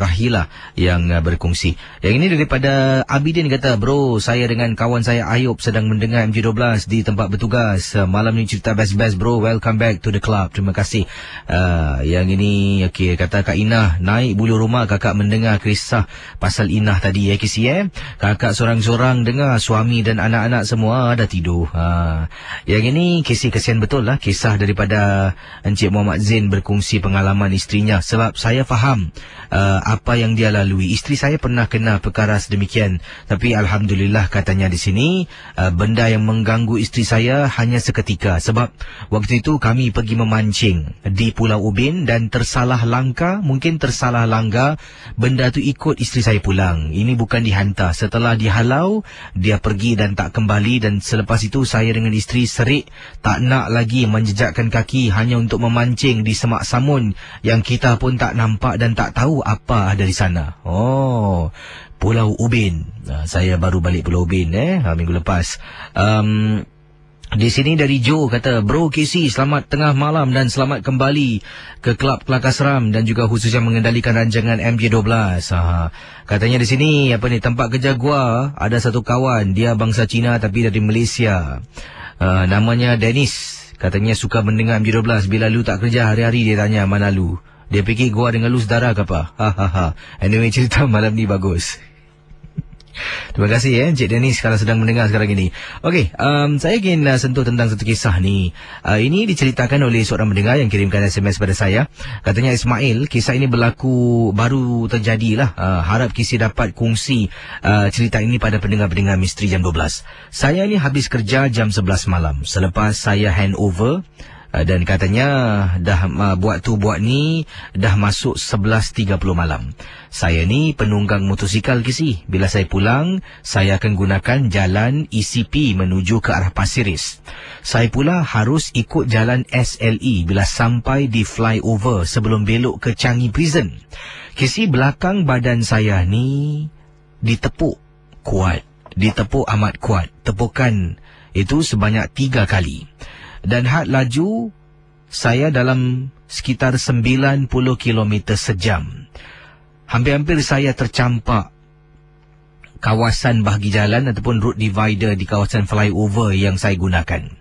Rahila yang berkongsi. Yang ini daripada Abidin, kata, bro, saya dengan kawan saya Ayub sedang mendengar MJ12 di tempat bertugas. Malam ni cerita best-best bro, welcome back to the club. Terima kasih. Yang ini okey, kata Kak Inah, naik bulu rumah kakak mendengar kisah pasal Inah tadi Kisi kakak sorang-sorang dengar, suami dan anak-anak semua dah tidur. Yang ini Kisi kesian betul lah, kisah daripada Encik Muhammad Zain berkongsi pengalaman isterinya. Sebab saya faham apa yang dia lalui. Isteri saya pernah kena perkara sedemikian, tapi alhamdulillah katanya di sini benda yang mengganggu isteri saya hanya seketika. Sebab waktu itu kami pergi memancing di Pulau Ubin dan tersalah langkah benda tu ikut isteri saya pulang. Ini bukan dihantar. Setelah dihalau, dia pergi dan tak kembali. Dan selepas itu saya dengan isteri serik, tak nak lagi menjejakkan kaki hanya untuk memancing di semak samun yang kita pun tak nampak dan tak tahu apa ada di sana. Pulau Ubin. Saya baru balik Pulau Ubin minggu lepas. Di sini dari Joe, kata, bro KC, selamat tengah malam dan selamat kembali ke Kelab Kelakar Seram dan juga khususnya mengendalikan rancangan MJ12. Katanya di sini tempat kerja gua ada satu kawan, dia bangsa Cina tapi dari Malaysia. Namanya Dennis. Katanya suka mendengar MJ12. Bila lu tak kerja hari-hari dia tanya mana lu. Dia fikir gua dengan lu saudara ke apa. Anyway, cerita malam ni bagus. Terima kasih Encik Dennis kalau sedang mendengar sekarang ini. Okey, saya ingin sentuh tentang satu kisah ni. Ini diceritakan oleh seorang pendengar yang kirimkan SMS pada saya. Katanya Ismail, kisah ini berlaku baru terjadilah. Harap kisah dapat kongsi cerita ini pada pendengar-pendengar Misteri Jam 12. Saya ni habis kerja jam 11 malam. Selepas saya hand over, dan katanya dah buat ni dah masuk 11.30 malam. Saya ni penunggang motosikal Kisi. Bila saya pulang, saya akan gunakan jalan ECP menuju ke arah Pasiris. Saya pula harus ikut jalan SLE bila sampai di flyover sebelum belok ke Changi Prison. Kisi, belakang badan saya ni ditepuk amat kuat. Tepukan itu sebanyak 3 kali. Dan had laju saya dalam sekitar 90 km sejam. Hampir-hampir saya tercampak kawasan bahagi jalan ataupun road divider di kawasan flyover yang saya gunakan.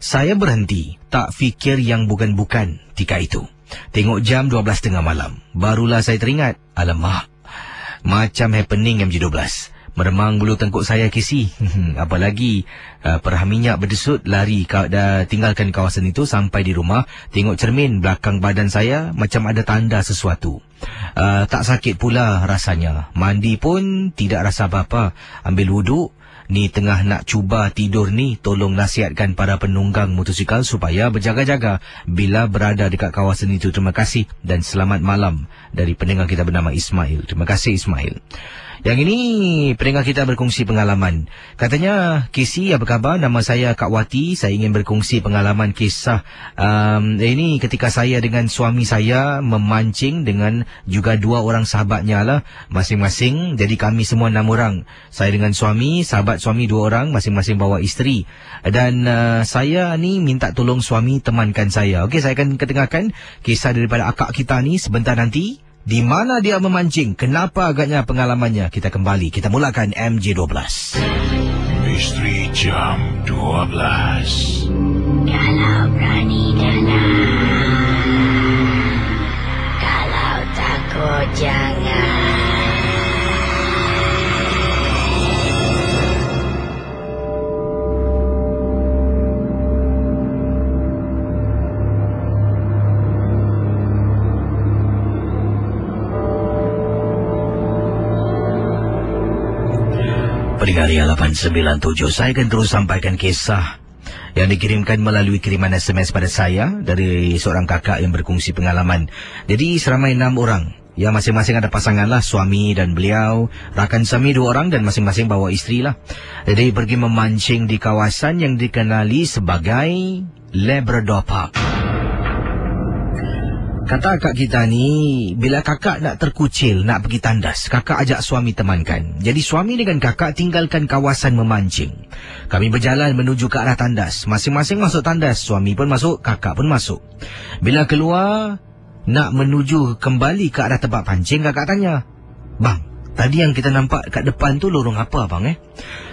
Saya berhenti, tak fikir yang bukan-bukan ketika itu. Tengok jam 12.30 malam. Barulah saya teringat, alamak, macam happening MJ12. Meremang bulu tengkuk saya Kisi. Apalagi perah minyak berdesut, lari tinggalkan kawasan itu sampai di rumah. Tengok cermin belakang badan saya macam ada tanda sesuatu. Tak sakit pula rasanya. Mandi pun tidak rasa apa-apa. Ambil wuduk. Ni tengah nak cuba tidur ni, tolong nasihatkan para penunggang motosikal supaya berjaga-jaga bila berada dekat kawasan itu. Terima kasih dan selamat malam dari pendengar kita bernama Ismail. Terima kasih Ismail. Yang ini pendengar kita berkongsi pengalaman. Katanya, Kisi, apa khabar? Nama saya Kak Wati. Saya ingin berkongsi pengalaman kisah ini ketika saya dengan suami saya memancing dengan juga 2 orang sahabatnya lah masing-masing. Jadi kami semua 6 orang. Saya dengan suami, sahabat suami 2 orang, masing-masing bawa isteri. Dan saya ni minta tolong suami temankan saya. Okey, saya akan ketengahkan kisah daripada akak kita ni sebentar nanti. Di mana dia memancing? Kenapa agaknya pengalamannya? Kita kembali. Kita mulakan MJ12. Misteri Jam 12. Kalau berani danang, kalau takut jangan. Pendengar 897, saya akan terus sampaikan kisah yang dikirimkan melalui kiriman SMS pada saya dari seorang kakak yang berkongsi pengalaman. Jadi seramai 6 orang. Ya, masing-masing ada pasangan lah, suami dan beliau, rakan suami 2 orang dan masing-masing bawa isteri lah. Jadi pergi memancing di kawasan yang dikenali sebagai Labrador Park. Kata akak kita ni, bila kakak nak terkucil, nak pergi tandas, kakak ajak suami temankan. Jadi suami dengan kakak tinggalkan kawasan memancing. Kami berjalan menuju ke arah tandas. Masing-masing masuk tandas, suami pun masuk, kakak pun masuk. Bila keluar, nak menuju kembali ke arah tempat pancing, kakak tanya, "Bang, tadi yang kita nampak kat depan tu lorong apa bang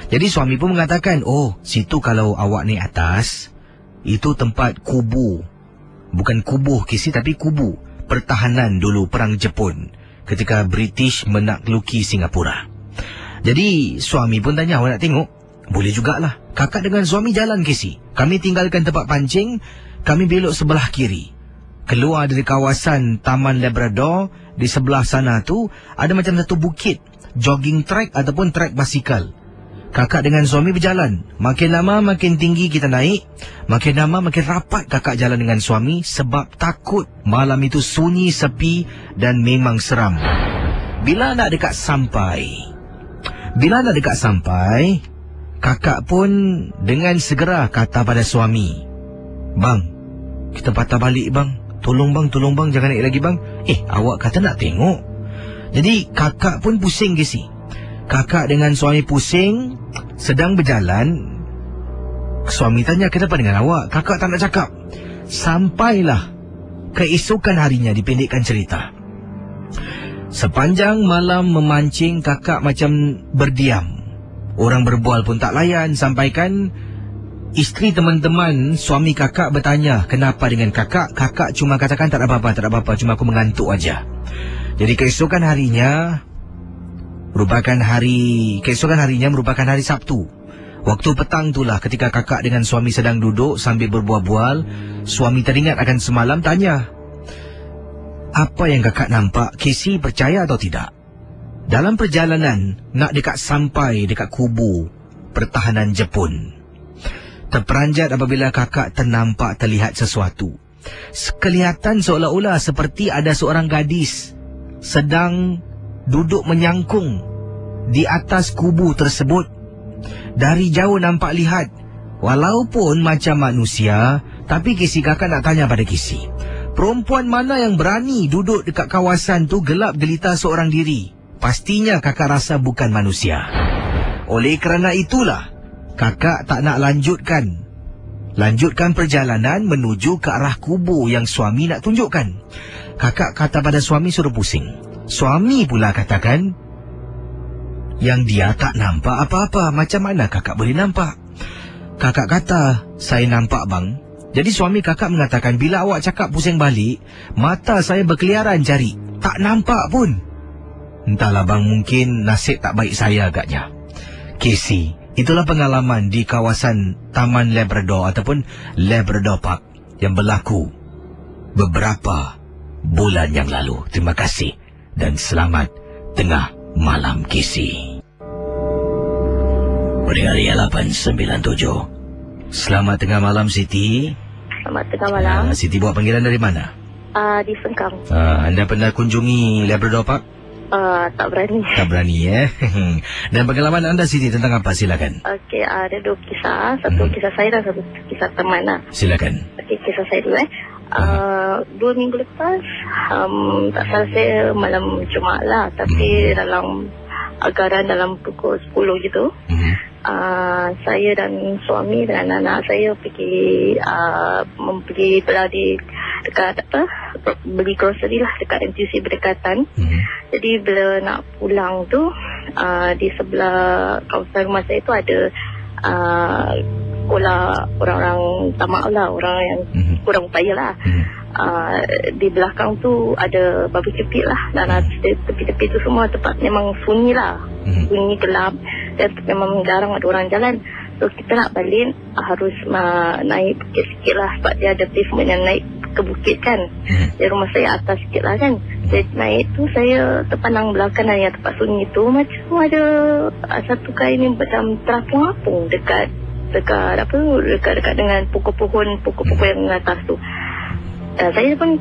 Jadi suami pun mengatakan, "Oh, situ kalau awak naik atas, itu tempat kubu. Bukan kubuh kisi tapi kubu. Pertahanan dulu perang Jepun ketika British menakluki Singapura." Jadi suami pun tanya, "Awak nak tengok?" "Boleh jugalah." Kakak dengan suami jalan kisi. Kami tinggalkan tempat pancing, kami belok sebelah kiri. Keluar dari kawasan Taman Labrador, di sebelah sana tu ada macam satu bukit, jogging track ataupun track basikal. Kakak dengan suami berjalan. Makin lama makin tinggi kita naik. Makin lama makin rapat kakak jalan dengan suami sebab takut. Malam itu sunyi, sepi dan memang seram. Bila nak dekat sampai, kakak pun dengan segera kata pada suami, "Bang, kita patah balik bang. Tolong bang, jangan naik lagi bang." Awak kata nak tengok." Jadi kakak pun pusing ke si. Kakak dengan suami pusing, sedang berjalan. Suami tanya, "Kenapa dengan awak?" Kakak tak nak cakap. Sampailah keesokan harinya, dipendekkan cerita. Sepanjang malam memancing, kakak macam berdiam. Orang berbual pun tak layan. Sampaikan isteri teman-teman suami kakak bertanya, "Kenapa dengan kakak?" Kakak cuma katakan, tak ada apa-apa, cuma aku mengantuk aja." Jadi keesokan harinya merupakan hari Sabtu. Waktu petang itulah ketika kakak dengan suami sedang duduk sambil berbual-bual, suami teringat akan semalam, tanya, "Apa yang kakak nampak? Casey percaya atau tidak?" Dalam perjalanan nak sampai dekat kubu pertahanan Jepun, terperanjat apabila kakak terlihat sesuatu. Kelihatan seolah-olah seperti ada seorang gadis sedang duduk menyangkung di atas kubu tersebut. Dari jauh nampak lihat, walaupun macam manusia, tapi kisi kakak nak tanya pada kisi, perempuan mana yang berani duduk dekat kawasan tu gelap gelita seorang diri? Pastinya kakak rasa bukan manusia. Oleh kerana itulah, kakak tak nak lanjutkan perjalanan menuju ke arah kubu yang suami nak tunjukkan. Kakak kata pada suami suruh pusing. Suami pula katakan yang dia tak nampak apa-apa. Macam mana kakak boleh nampak? Kakak kata, "Saya nampak bang." Jadi suami kakak mengatakan, "Bila awak cakap pusing balik, mata saya berkeliaran cari, tak nampak pun." Entahlah bang, mungkin nasib tak baik saya agaknya. Casey, itulah pengalaman di kawasan Taman Labrador ataupun Labrador Park yang berlaku beberapa bulan yang lalu. Terima kasih dan selamat tengah malam Casey. Pendengar 897. Selamat tengah malam Siti. Selamat tengah malam. Siti buat panggilan dari mana? Di Sengkang. Anda pernah kunjungi Labrador Park? Tak berani. Tak berani Dan pengalaman anda Siti tentang apa? Silakan. Okey, ada dua kisah. Satu kisah saya dan satu kisah teman lah. Silakan. Okey, kisah saya dulu 2 minggu lepas, tak salah saya malam Jumaat lah, tapi dalam agaran dalam pukul 10 gitu, saya dan suami dan anak saya pergi membeli beladi dekat beli grocery lah dekat NTUC berdekatan. Jadi bila nak pulang tu, di sebelah kawasan rumah saya tu ada sekolah orang-orang tamak lah, orang yang kurang upaya lah. Di belakang tu ada barbecue pit lah, dan tepi-tepi tu semua tempat memang sunyi lah, sunyi gelap dan memang jarang ada orang jalan. So kita nak balik harus naik bukit sikit lah, sebab dia ada pavement yang naik ke bukit kan. Di rumah saya atas sikit lah kan. Saya naik tu, saya terpandang belakang yang tempat sunyi tu macam ada satu kain yang macam terapung-apung dekat dengan pokok-pokok yang atas tu. Saya pun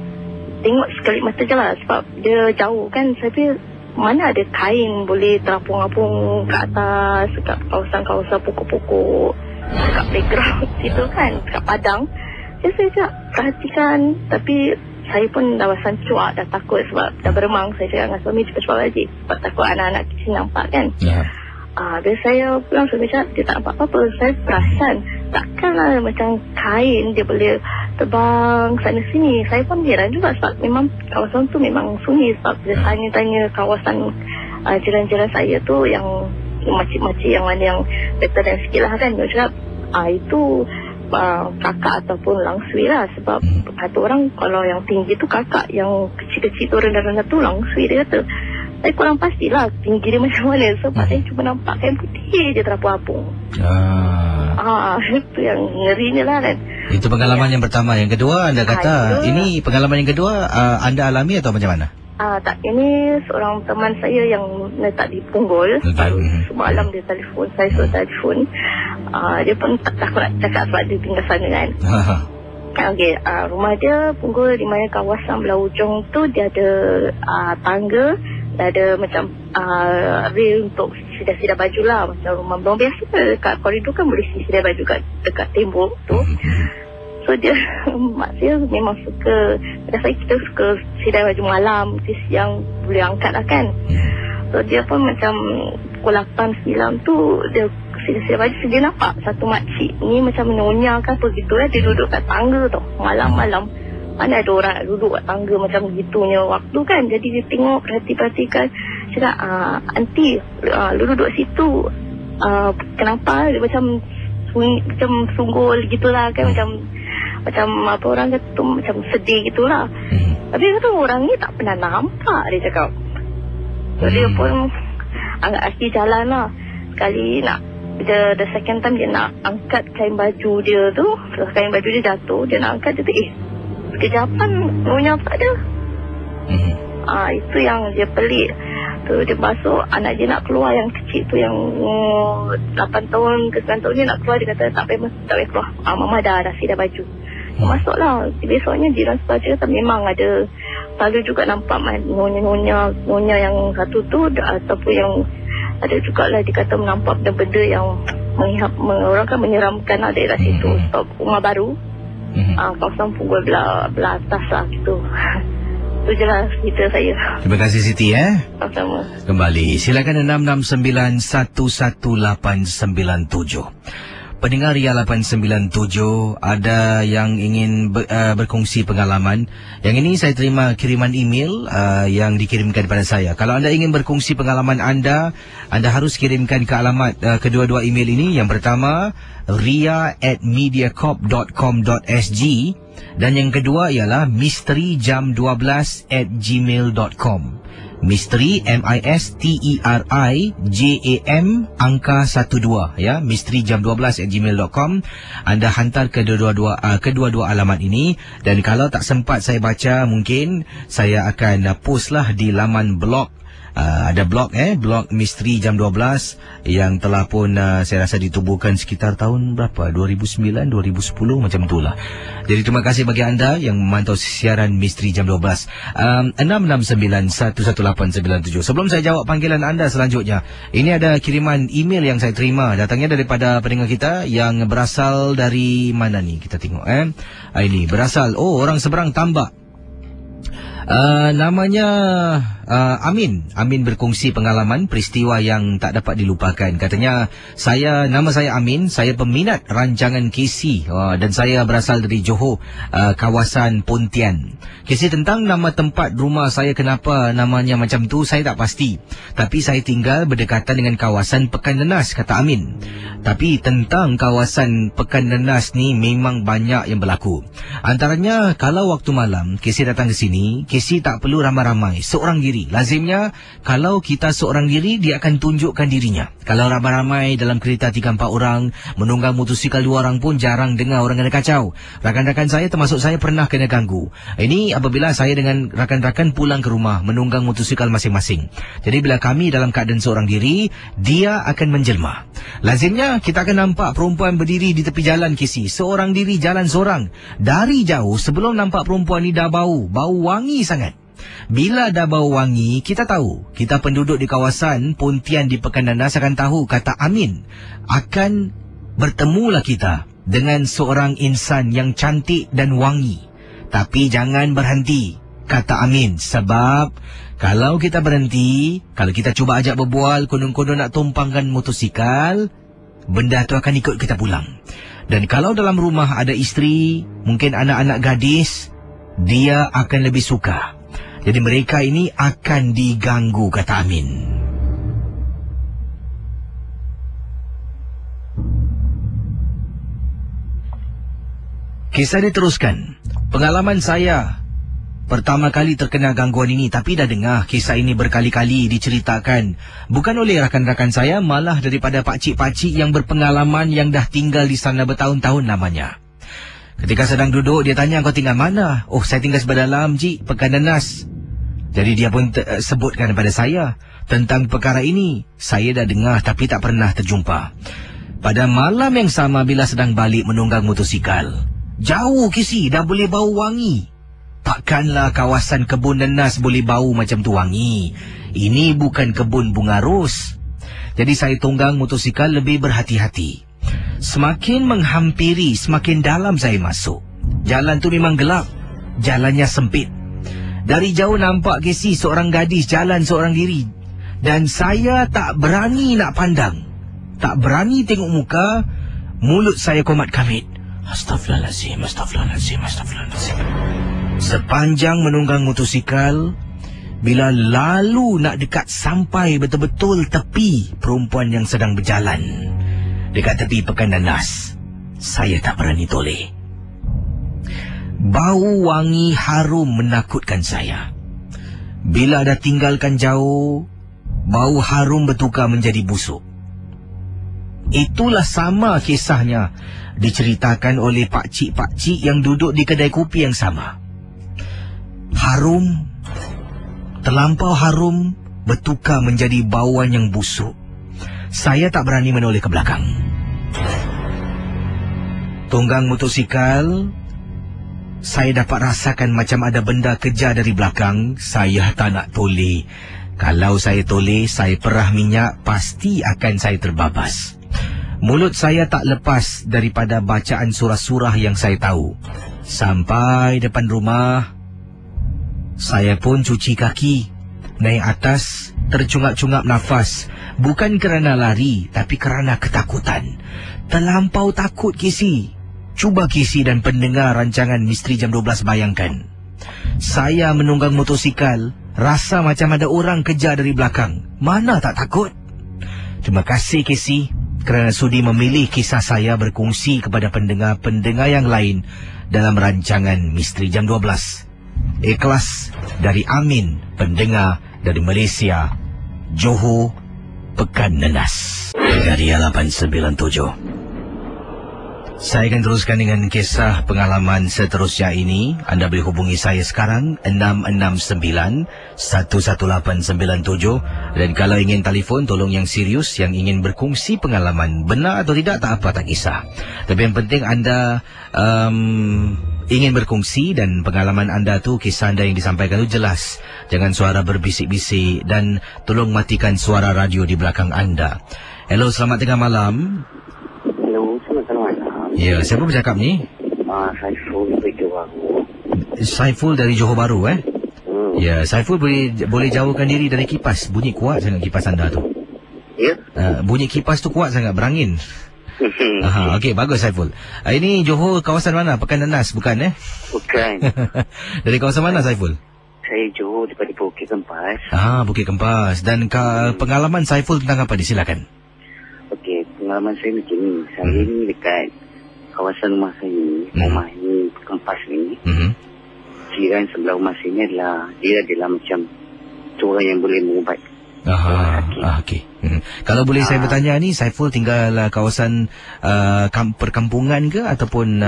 tengok sekali mata je lah, sebab dia jauh kan. Saya fikir mana ada kain boleh terapung-apung ke atas, dekat kawasan-kawasan pokok-pokok, dekat background situ kan, dekat padang. Jadi saya perhatikan, tapi saya pun dah cuak, dah takut sebab dah beremang. Saya cakap dengan suami cepat-cepat balik sebab takut anak-anak kecil nampak kan. Bila saya pulang, suami cakap dia tak nampak apa-apa. Saya perasan takkanlah macam kain dia boleh terbang sana sini. Saya pun heran juga sebab memang kawasan tu memang sunyi. Sebab dia tanya kawasan jiran-jiran saya tu yang makcik-makcik yang mana yang better dan sikit lah kan. Dia cakap itu kakak ataupun langsui lah. Sebab kata orang kalau yang tinggi tu kakak, yang kecil-kecil tu rendah-rendah tu langsui dia kata. Saya kurang pastilah tinggi dia macam mana sebab saya cuma nampak kain putih je terapung-apung. Itu yang ngerinya lah kan. Itu pengalaman yang pertama. Yang kedua anda kata ini pengalaman yang kedua anda alami atau macam mana? Tak, ini seorang teman saya yang letak di Punggol. Semalam dia telefon, saya suruh telefon. Dia pun tak takut nak cakap sebab dia tinggal sana kan. Okey, rumah dia Punggol di mana kawasan belah ujung tu dia ada tangga, ada macam rail untuk sidai-sidai baju lah. Macam rumah belum biasa dekat koridor kan boleh sidai baju dekat tembok tu. So dia, mak saya memang suka, pada saya kita suka sidai baju malam, siang boleh angkat lah kan. So dia pun macam pukul 8-9 tu dia sidai baju, dia nampak satu makcik ni macam menyonya kan apa gitu lah. Dia duduk kat tangga tau, malam-malam. Mana ada orang duduk kat tangga macam begitunya waktu kan. Jadi dia tengok, perhatikan. Cakap, aunty, lu duduk situ. Kenapa? Dia macam sunggul gitulah kan. Macam apa orang kata tu, macam sedih gitulah. Tapi dia kata orang ni tak pernah nampak, dia cakap. So dia pun agak kaki jalan lah. Sekali nak, the second time dia nak angkat kain baju dia tu. Kain baju dia jatuh, dia nak angkat, dia kata kejapan nyonya tak ada. Itu yang dia pelik. Tu dia masuk, anak dia nak keluar, yang kecil tu yang 8 tahun ke 9 tahun dia nak keluar, dia kata tak payah keluar. Mama dah sidai baju. Masuklah. Besoknya jiran sebelah dia kata memang ada, selalu juga nampak nyonya yang satu tu, ataupun yang ada juga lah dikata menampak benda-benda yang orang kan menyeramkan lah daerah situ. Sebab rumah baru, kawasan Punggol belah atas lah gitu. Itu je lah cerita saya. Terima kasih Siti Sama-sama. Kembali silakan 669-11897. Pendengar Ria 897, ada yang ingin berkongsi pengalaman. Yang ini saya terima kiriman email yang dikirimkan kepada saya. Kalau anda ingin berkongsi pengalaman anda harus kirimkan ke alamat kedua-dua email ini. Yang pertama ria@mediacorp.com.sg dan yang kedua ialah misterijam12@gmail.com. Misteri MISTERIJAM angka 12 ya, misterijam12@gmail.com. Anda hantar ke kedua-dua alamat ini, dan kalau tak sempat saya baca, mungkin saya akan post lah di laman blog. Ada blog blog Misteri Jam 12 yang telah pun saya rasa ditubuhkan sekitar tahun berapa, 2009 2010 macam itulah. Jadi terima kasih bagi anda yang memantau siaran Misteri Jam 12. 669-11897. Sebelum saya jawab panggilan anda selanjutnya, ini ada kiriman email yang saya terima, datangnya daripada pendengar kita yang berasal dari mana ni, kita tengok ini berasal orang seberang Tambak. Namanya Amin berkongsi pengalaman peristiwa yang tak dapat dilupakan. Katanya, nama saya Amin, saya peminat rancangan KC dan saya berasal dari Johor, kawasan Pontian. KC tentang nama tempat rumah saya, kenapa namanya macam tu saya tak pasti. Tapi saya tinggal berdekatan dengan kawasan Pekan Nenas, kata Amin. Tapi tentang kawasan Pekan Nenas ni memang banyak yang berlaku. Antaranya kalau waktu malam KC datang ke sini, KC tak perlu ramai-ramai, seorang diri. Lazimnya kalau kita seorang diri, dia akan tunjukkan dirinya. Kalau ramai-ramai dalam kereta 3-4 orang, menunggang motosikal 2 orang pun jarang dengar orang kena kacau. Rakan-rakan saya termasuk saya pernah kena ganggu. Ini apabila saya dengan rakan-rakan pulang ke rumah menunggang motosikal masing-masing. Jadi bila kami dalam keadaan seorang diri, dia akan menjelma. Lazimnya kita akan nampak perempuan berdiri di tepi jalan KC, seorang diri jalan seorang. Dari jauh sebelum nampak perempuan ni dah bau wangi sangat. Bila dah bau wangi, kita tahu, kita penduduk di kawasan Pontian di Pekan Nenas akan tahu, kata Amin, akan bertemulah kita dengan seorang insan yang cantik dan wangi. Tapi jangan berhenti, kata Amin. Sebab kalau kita berhenti, kalau kita cuba ajak berbual, konon-konon nak tumpangkan motosikal, benda tu akan ikut kita pulang. Dan kalau dalam rumah ada isteri, mungkin anak-anak gadis, dia akan lebih suka. Jadi mereka ini akan diganggu, kata Amin. Kisah diteruskan. Pengalaman saya pertama kali terkena gangguan ini, tapi dah dengar kisah ini berkali-kali diceritakan. Bukan oleh rakan-rakan saya, malah daripada pakcik-pakcik yang berpengalaman yang dah tinggal di sana bertahun-tahun namanya. Ketika sedang duduk, dia tanya, kau tinggal mana? Oh, saya tinggal sebelah dalam, Cik, Pekan Nenas. Jadi dia pun sebutkan kepada saya tentang perkara ini. Saya dah dengar tapi tak pernah terjumpa. Pada malam yang sama bila sedang balik menunggang motosikal, jauh kisi dah boleh bau wangi. Takkanlah kawasan kebun nenas boleh bau macam tu wangi. Ini bukan kebun bunga ros. Jadi saya tunggang motosikal lebih berhati-hati. Semakin menghampiri, semakin dalam saya masuk. Jalan tu memang gelap. Jalannya sempit. Dari jauh nampak kisi seorang gadis jalan seorang diri. Dan saya tak berani nak pandang. Tak berani tengok muka. Mulut saya komat kamit. Astaghfirullahaladzim, astaghfirullahaladzim, astaghfirullahaladzim. Sepanjang menunggang motosikal, bila lalu nak dekat sampai betul-betul tepi perempuan yang sedang berjalan dekat tepi Pekan Nenas, saya tak berani toleh. Bau wangi harum menakutkan saya. Bila dah tinggalkan jauh, bau harum bertukar menjadi busuk. Itulah sama kisahnya diceritakan oleh pakcik-pakcik yang duduk di kedai kopi yang sama. Harum, terlampau harum, bertukar menjadi bauan yang busuk. Saya tak berani menoleh ke belakang. Tunggang motosikal, saya dapat rasakan macam ada benda kejar dari belakang. Saya tak nak toleh. Kalau saya toleh, saya perah minyak, pasti akan saya terbabas. Mulut saya tak lepas daripada bacaan surah-surah yang saya tahu. Sampai depan rumah, saya pun cuci kaki, naik atas, tercungap-cungap nafas. Bukan kerana lari, tapi kerana ketakutan. Terlampau takut kisi. Cuba kisi dan pendengar rancangan Misteri Jam 12 bayangkan. Saya menunggang motosikal, rasa macam ada orang kejar dari belakang. Mana tak takut? Terima kasih kisi kerana sudi memilih kisah saya berkongsi kepada pendengar-pendengar yang lain dalam rancangan Misteri Jam 12. Ikhlas dari Amin, pendengar dari Malaysia, Johor, Pekan Nenas. Dari 897. Saya akan teruskan dengan kisah pengalaman seterusnya ini. Anda boleh hubungi saya sekarang 669-11897. Dan kalau ingin telefon, tolong yang serius, yang ingin berkongsi pengalaman. Benar atau tidak, tak apa, tak kisah. Tapi yang penting anda ingin berkongsi dan pengalaman anda tu, kisah anda yang disampaikan tu jelas. Jangan suara berbisik-bisik dan tolong matikan suara radio di belakang anda. Hello, selamat tengah malam. Hello, selamat malam. Ya, siapa bercakap ni? Saiful dari Johor Bahru. Saiful dari Johor Bahru, Ya, Saiful boleh jauhkan diri dari kipas. Bunyi kuat sangat kipas anda tu. Ya? Bunyi kipas tu kuat sangat, berangin. Aha, okey, bagus Saiful. Ini Johor kawasan mana? Pekan Nenas, bukan Bukan. Dari kawasan mana Saiful? Saya Johor daripada Bukit Kempas. Bukit Kempas. Dan pengalaman Saiful tentang apa? Disilakan. Okey, pengalaman saya macam ni. Saya ni dekat kawasan rumah saya ni, rumah ni Kempas ni. Jiran sebelah rumah saya ni adalah, dia adalah macam seorang yang boleh mengubat. Okey. Kalau boleh saya bertanya ni, Saiful tinggal kawasan perkampungan ke ataupun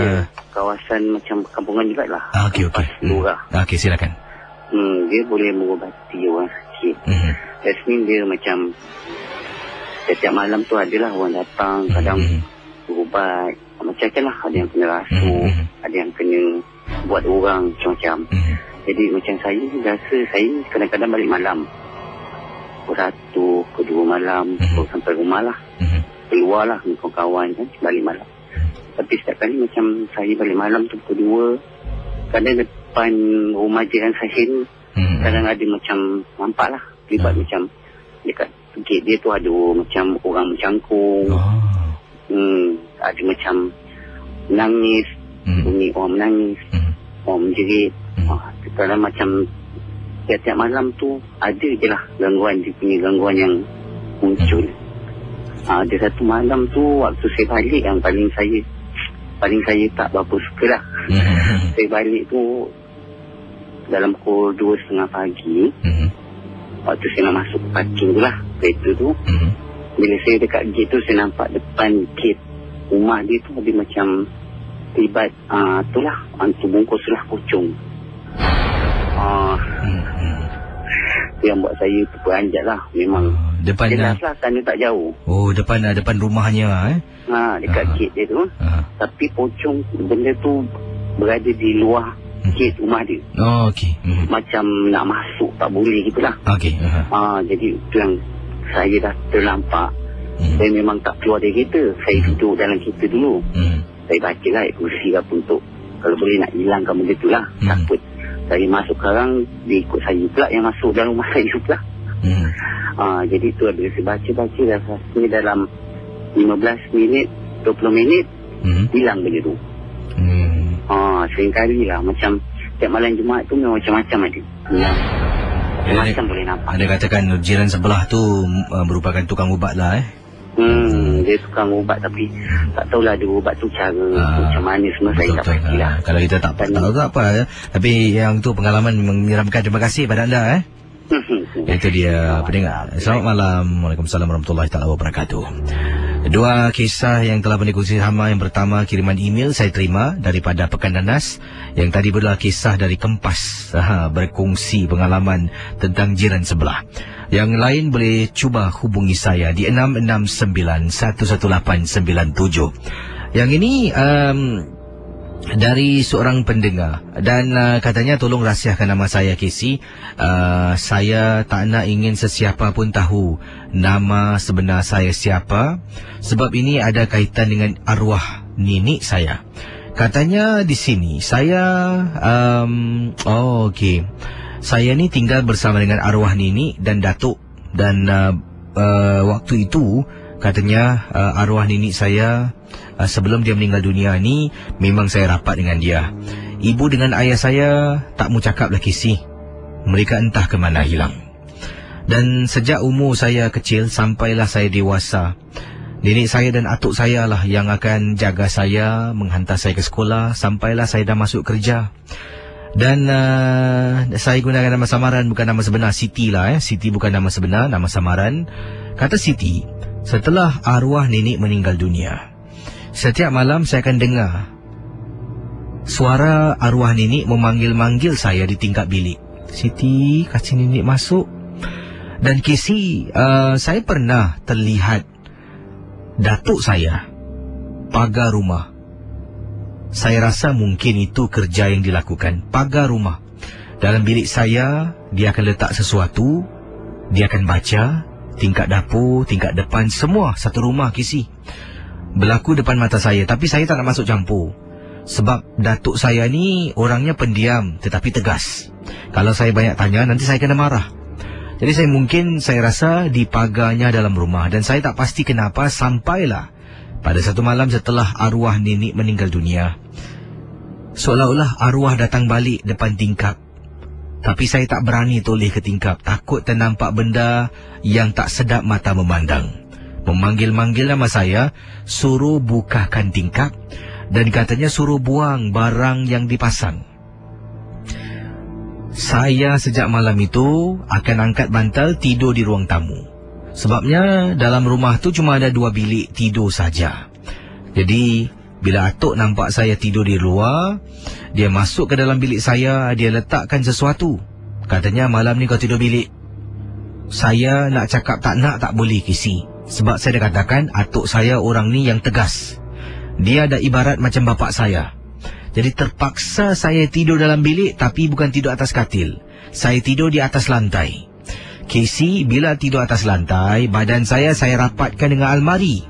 kawasan macam perkampungan jugalah. Okey. Okey, silakan. Dia boleh mengubati orang sakit. Dan sini dia macam setiap malam tu adalah orang datang, kadang berubat macam-macam lah. Ada yang kena rasuk, ada yang kena buat orang macam-macam. Jadi macam saya rasa saya kadang-kadang balik malam, pukul 1, pukul 2 malam, sampai rumah lah, keluar lah dengan kawan-kawan kan, balik malam. Tapi setiap kali macam saya balik malam tu pukul 2, kadang depan rumah jiran saya ni, kadang ada macam nampak lah terlibat macam dekat gate dia tu ada macam orang mencangkung. Ada macam menangis, bunyi orang menangis, orang menjerit. Kadang macam tiap-tiap malam tu ada je lah gangguan, dia punya gangguan yang muncul. Ada satu malam tu waktu saya balik yang paling saya tak berapa suka lah. Saya balik tu dalam pukul 2:30 pagi. Waktu saya nak masuk parking tu lah, kereta tu. Bila saya dekat gate tu, saya nampak depan gate rumah dia tu ada macam terlibat tu lah, hantu bungkus lah pocong. Yang buat saya terperanjat lah. Memang depan jelas lah sana tak jauh. Depan rumahnya dekat gate dia tu. Tapi pocong benda tu berada di luar gate rumah dia. Okey. Macam nak masuk tak boleh gitulah. Okey. Jadi itu yang saya dah terlampak. Saya memang tak keluar dari kereta. Saya duduk dalam kereta dulu. Saya baca lah kursi apa untuk kalau boleh nak hilangkan benda tu lah. Takut saya masuk sekarang, dia ikut saya pula yang masuk dalam rumah saya pula. Jadi tu bila saya baca dah rasanya dalam 15 minit 20 minit hilang benda tu. Seringkali lah macam tiap malam Jumaat tu memang macam-macam ada. Macam boleh nampak. Ada katakan jiran sebelah tu merupakan tukang ubat lah dia tukang ubat tapi tak tahulah dia ubat tu cara macam mana semua. Saya tak pasti lah. Kalau kita tak tahu tak apa. Tapi yang tu pengalaman menyeramkan. Terima kasih pada anda. Itu dia pendengar. Selamat malam. Waalaikumsalam warahmatullahi wabarakatuh. Dua kisah yang telah dikongsi sama. Yang pertama, kiriman email saya terima daripada Pekan Nanas. Yang tadi adalah kisah dari Kempas, berkongsi pengalaman tentang jiran sebelah. Yang lain boleh cuba hubungi saya di 669-11897. Yang ini dari seorang pendengar dan katanya tolong rahsiakan nama saya, Casey. Saya tak nak ingin sesiapa pun tahu nama sebenar saya siapa, sebab ini ada kaitan dengan arwah nenek saya. Katanya di sini saya okey. Saya ni tinggal bersama dengan arwah nenek dan datuk, dan waktu itu katanya arwah nenek saya sebelum dia meninggal dunia ni memang saya rapat dengan dia. Ibu dengan ayah saya tak mau cakap lagi sih. Mereka entah ke mana hilang. Dan sejak umur saya kecil sampailah saya dewasa, nenek saya dan atuk saya lah yang akan jaga saya, menghantar saya ke sekolah sampailah saya dah masuk kerja. Dan saya gunakan nama samaran, bukan nama sebenar. Siti lah Siti bukan nama sebenar, nama samaran. Kata Siti, setelah arwah nenek meninggal dunia, setiap malam saya akan dengar suara arwah nenek memanggil-manggil saya di tingkap bilik. Siti, kasih nenek masuk. Dan Casey, saya pernah terlihat datuk saya pagar rumah. Saya rasa mungkin itu kerja yang dilakukan. Pagar rumah. Dalam bilik saya, dia akan letak sesuatu. Dia akan baca. Tingkat dapur, tingkat depan, semua satu rumah, Casey. Berlaku depan mata saya. Tapi saya tak nak masuk campur. Sebab datuk saya ni orangnya pendiam tetapi tegas. Kalau saya banyak tanya, nanti saya kena marah. Jadi saya rasa di pagarnya dalam rumah. Dan saya tak pasti kenapa sampailah pada satu malam setelah arwah nenek meninggal dunia, seolah-olah arwah datang balik depan tingkap. Tapi saya tak berani toleh ke tingkap. Takut ternampak benda yang tak sedap mata memandang. Memanggil-manggil nama saya, suruh bukakan tingkap. Dan katanya suruh buang barang yang dipasang. Saya sejak malam itu akan angkat bantal tidur di ruang tamu. Sebabnya dalam rumah tu cuma ada 2 bilik tidur saja. Jadi bila atuk nampak saya tidur di luar, dia masuk ke dalam bilik saya, dia letakkan sesuatu. Katanya, malam ni kau tidur bilik. Saya nak cakap tak nak tak boleh, Kisi. Sebab saya dah katakan atuk saya orang ni yang tegas. Dia dah ibarat macam bapak saya. Jadi terpaksa saya tidur dalam bilik, tapi bukan tidur atas katil. Saya tidur di atas lantai. Casey, bila tidur atas lantai, badan saya rapatkan dengan almari.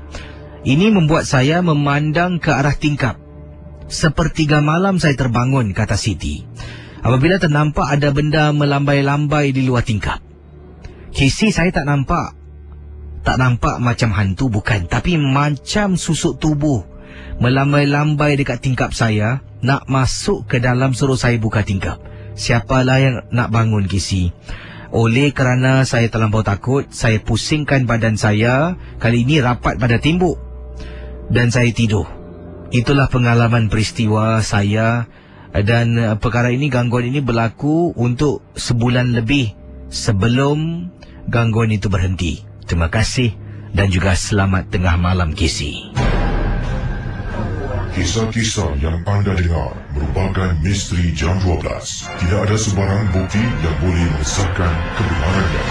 Ini membuat saya memandang ke arah tingkap. Sepertiga malam saya terbangun, kata Siti, apabila ternampak ada benda melambai-lambai di luar tingkap. Casey, saya tak nampak macam hantu, bukan. Tapi macam susuk tubuh melambai-lambai dekat tingkap saya, nak masuk ke dalam, suruh saya buka tingkap. Siapalah yang nak bangun, Casey? Oleh kerana saya terlampau takut, saya pusingkan badan saya, kali ini rapat pada tembok, dan saya tidur. Itulah pengalaman peristiwa saya, dan perkara ini, gangguan ini berlaku untuk sebulan lebih sebelum gangguan itu berhenti. Terima kasih dan juga selamat tengah malam, Casey. Kisah-kisah yang anda dengar merupakan misteri jam 12. Tidak ada sebarang bukti yang boleh mengesahkan kebenarannya.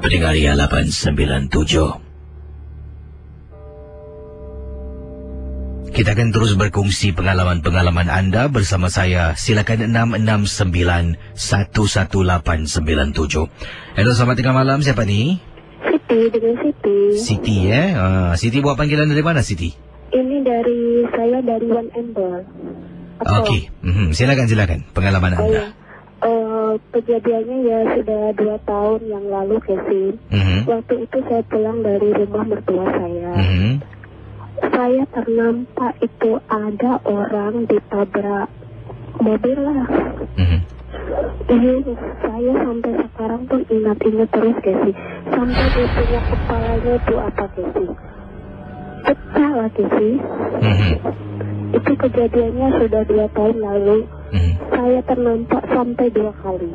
Pendengar Ria 897, kita akan terus berkongsi pengalaman-pengalaman anda bersama saya. Silakan 669-11897. Hello, selamat tengah malam. Siapa ni? Siti, dengan Siti. Siti, Siti buat panggilan dari mana, Siti? Ini dari One Amber. Okey, silakan pengalaman anda. Kejadiannya ya sudah 2 tahun yang lalu, Casey. Waktu itu saya pulang dari rumah mertua saya. Saya ternampak itu ada orang ditabrak mobil lah. Saya sampai sekarang pun ingat-ingat terus, Casey. Sampai di punya kepalanya itu apa, Casey? Pecah lah, Casey. Itu kejadiannya sudah 2 tahun lalu. Saya ternampak sampai 2 kali.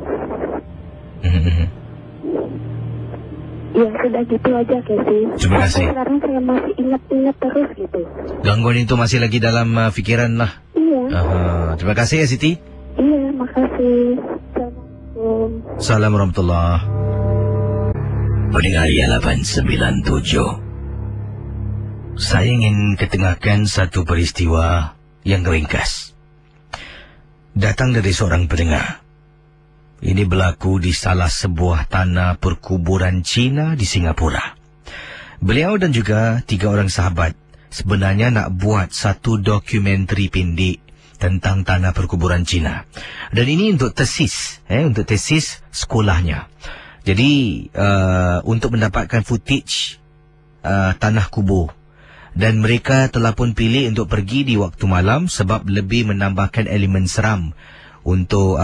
Ya sudah gitu aja, Casey. Terima kasih. Sekarang saya masih ingat-ingat terus gitu. Gangguan itu masih lagi dalam fikiran lah. Iya. Terima kasih ya, Siti. Iya, makasih. Assalamualaikum. Salam warahmatullahi. Pendengar Ria 897, saya ingin ketengahkan satu peristiwa yang ringkas. Datang dari seorang pendengar. Ini berlaku di salah sebuah tanah perkuburan Cina di Singapura. Beliau dan juga 3 orang sahabat sebenarnya nak buat satu dokumentari pendek tentang tanah perkuburan Cina. Dan ini untuk tesis, untuk tesis sekolahnya. Jadi untuk mendapatkan footage tanah kubur. Dan mereka telah pun pilih untuk pergi di waktu malam sebab lebih menambahkan elemen seram untuk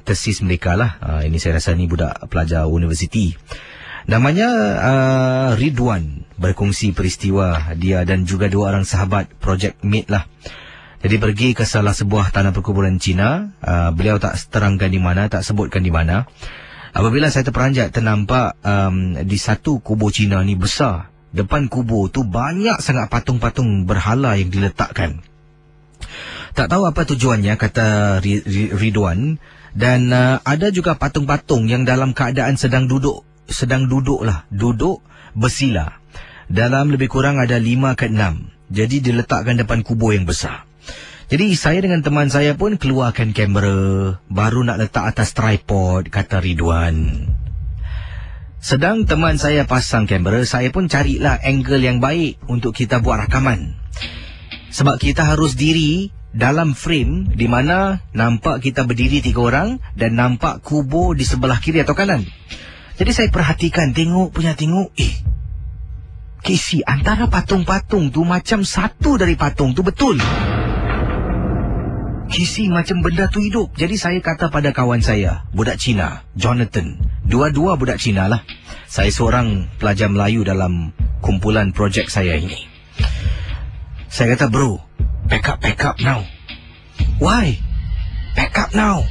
tesis mereka lah. Ini saya rasa ni budak pelajar universiti. Namanya Ridwan, berkongsi peristiwa dia dan juga 2 orang sahabat, project mate lah. Jadi pergi ke salah sebuah tanah perkuburan Cina. Beliau tak terangkan di mana, tak sebutkan di mana. Apabila saya terperanjat, ternampak di satu kubur Cina ni besar. Depan kubur tu banyak sangat patung-patung berhala yang diletakkan. Tak tahu apa tujuannya, kata Ridwan. Dan ada juga patung-patung yang dalam keadaan sedang duduk bersila. Dalam lebih kurang ada 5 ke 6. Jadi diletakkan depan kubur yang besar. Jadi saya dengan teman saya pun keluarkan kamera, baru nak letak atas tripod, kata Ridwan. Sedang teman saya pasang kamera, saya pun carilah angle yang baik untuk kita buat rakaman. Sebab kita harus diri dalam frame di mana nampak kita berdiri 3 orang dan nampak kubur di sebelah kiri atau kanan. Jadi saya perhatikan, tengok. Casey, antara patung-patung tu macam satu dari patung tu betul. Casey, macam benda tu hidup. Jadi saya kata pada kawan saya, budak Cina, Jonathan. 2 budak Cina lah. Saya seorang pelajar Melayu dalam kumpulan projek saya ini. Saya kata, bro, pack up now. Why? Pack up now.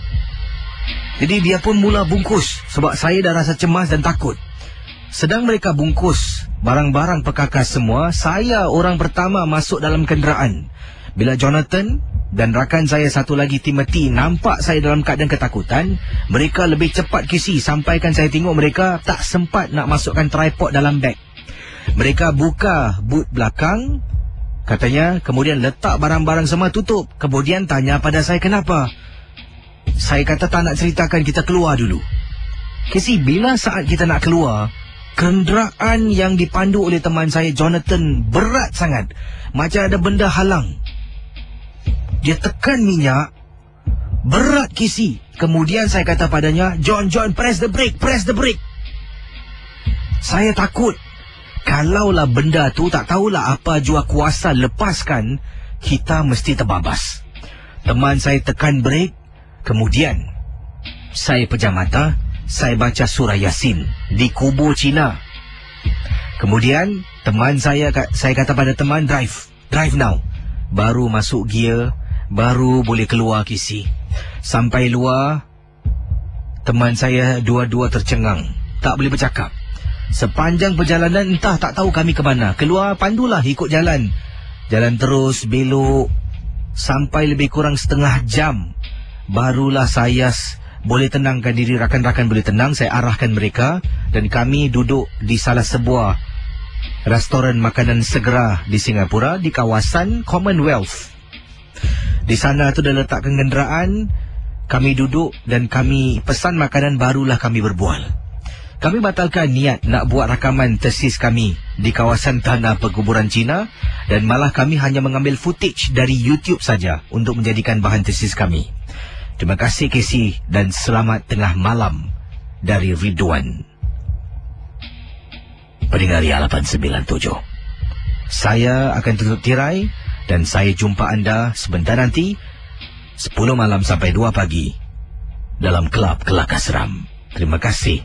Jadi dia pun mula bungkus sebab saya dah rasa cemas dan takut. Sedang mereka bungkus barang-barang perkakas semua, saya orang pertama masuk dalam kenderaan. Bila Jonathan dan rakan saya satu lagi, Timothy, nampak saya dalam keadaan ketakutan, mereka lebih cepat Casey. Sampaikan saya tengok mereka tak sempat nak masukkan tripod dalam beg. Mereka buka boot belakang, katanya, kemudian letak barang-barang semua tutup. Kemudian tanya pada saya kenapa. Saya kata tak nak ceritakan, kita keluar dulu. Casey, bila saat kita nak keluar, kenderaan yang dipandu oleh teman saya Jonathan berat sangat, macam ada benda halang. Dia tekan minyak, berat Casey. Kemudian saya kata padanya, John, press the brake. Saya takut, kalaulah benda tu tak tahulah apa jua kuasa lepaskan, kita mesti terbabas. Teman saya tekan brake. Kemudian saya pejam mata, saya baca surah Yasin di kubur Cina. Kemudian teman saya kata pada teman, drive now. Baru masuk gear, baru boleh keluar Casey. Sampai luar, teman saya dua-dua tercengang, tak boleh bercakap. Sepanjang perjalanan entah tak tahu kami ke mana. Keluar pandulah ikut jalan. Jalan terus belok sampai lebih kurang setengah jam. Barulah saya boleh tenangkan diri, rakan-rakan boleh tenang. Saya arahkan mereka dan kami duduk di salah sebuah restoran makanan segera di Singapura, di kawasan Commonwealth. Di sana tu dah letakkan kenderaan. Kami duduk dan kami pesan makanan, barulah kami berbual. Kami batalkan niat nak buat rakaman tesis kami di kawasan tanah perkuburan Cina, dan malah kami hanya mengambil footage dari YouTube saja untuk menjadikan bahan tesis kami. Terima kasih Casey dan selamat tengah malam dari Ridwan. Pendengar 897. Saya akan tutup tirai dan saya jumpa anda sebentar nanti 10 malam sampai 2 pagi dalam Kelab Kelakar Seram. Terima kasih.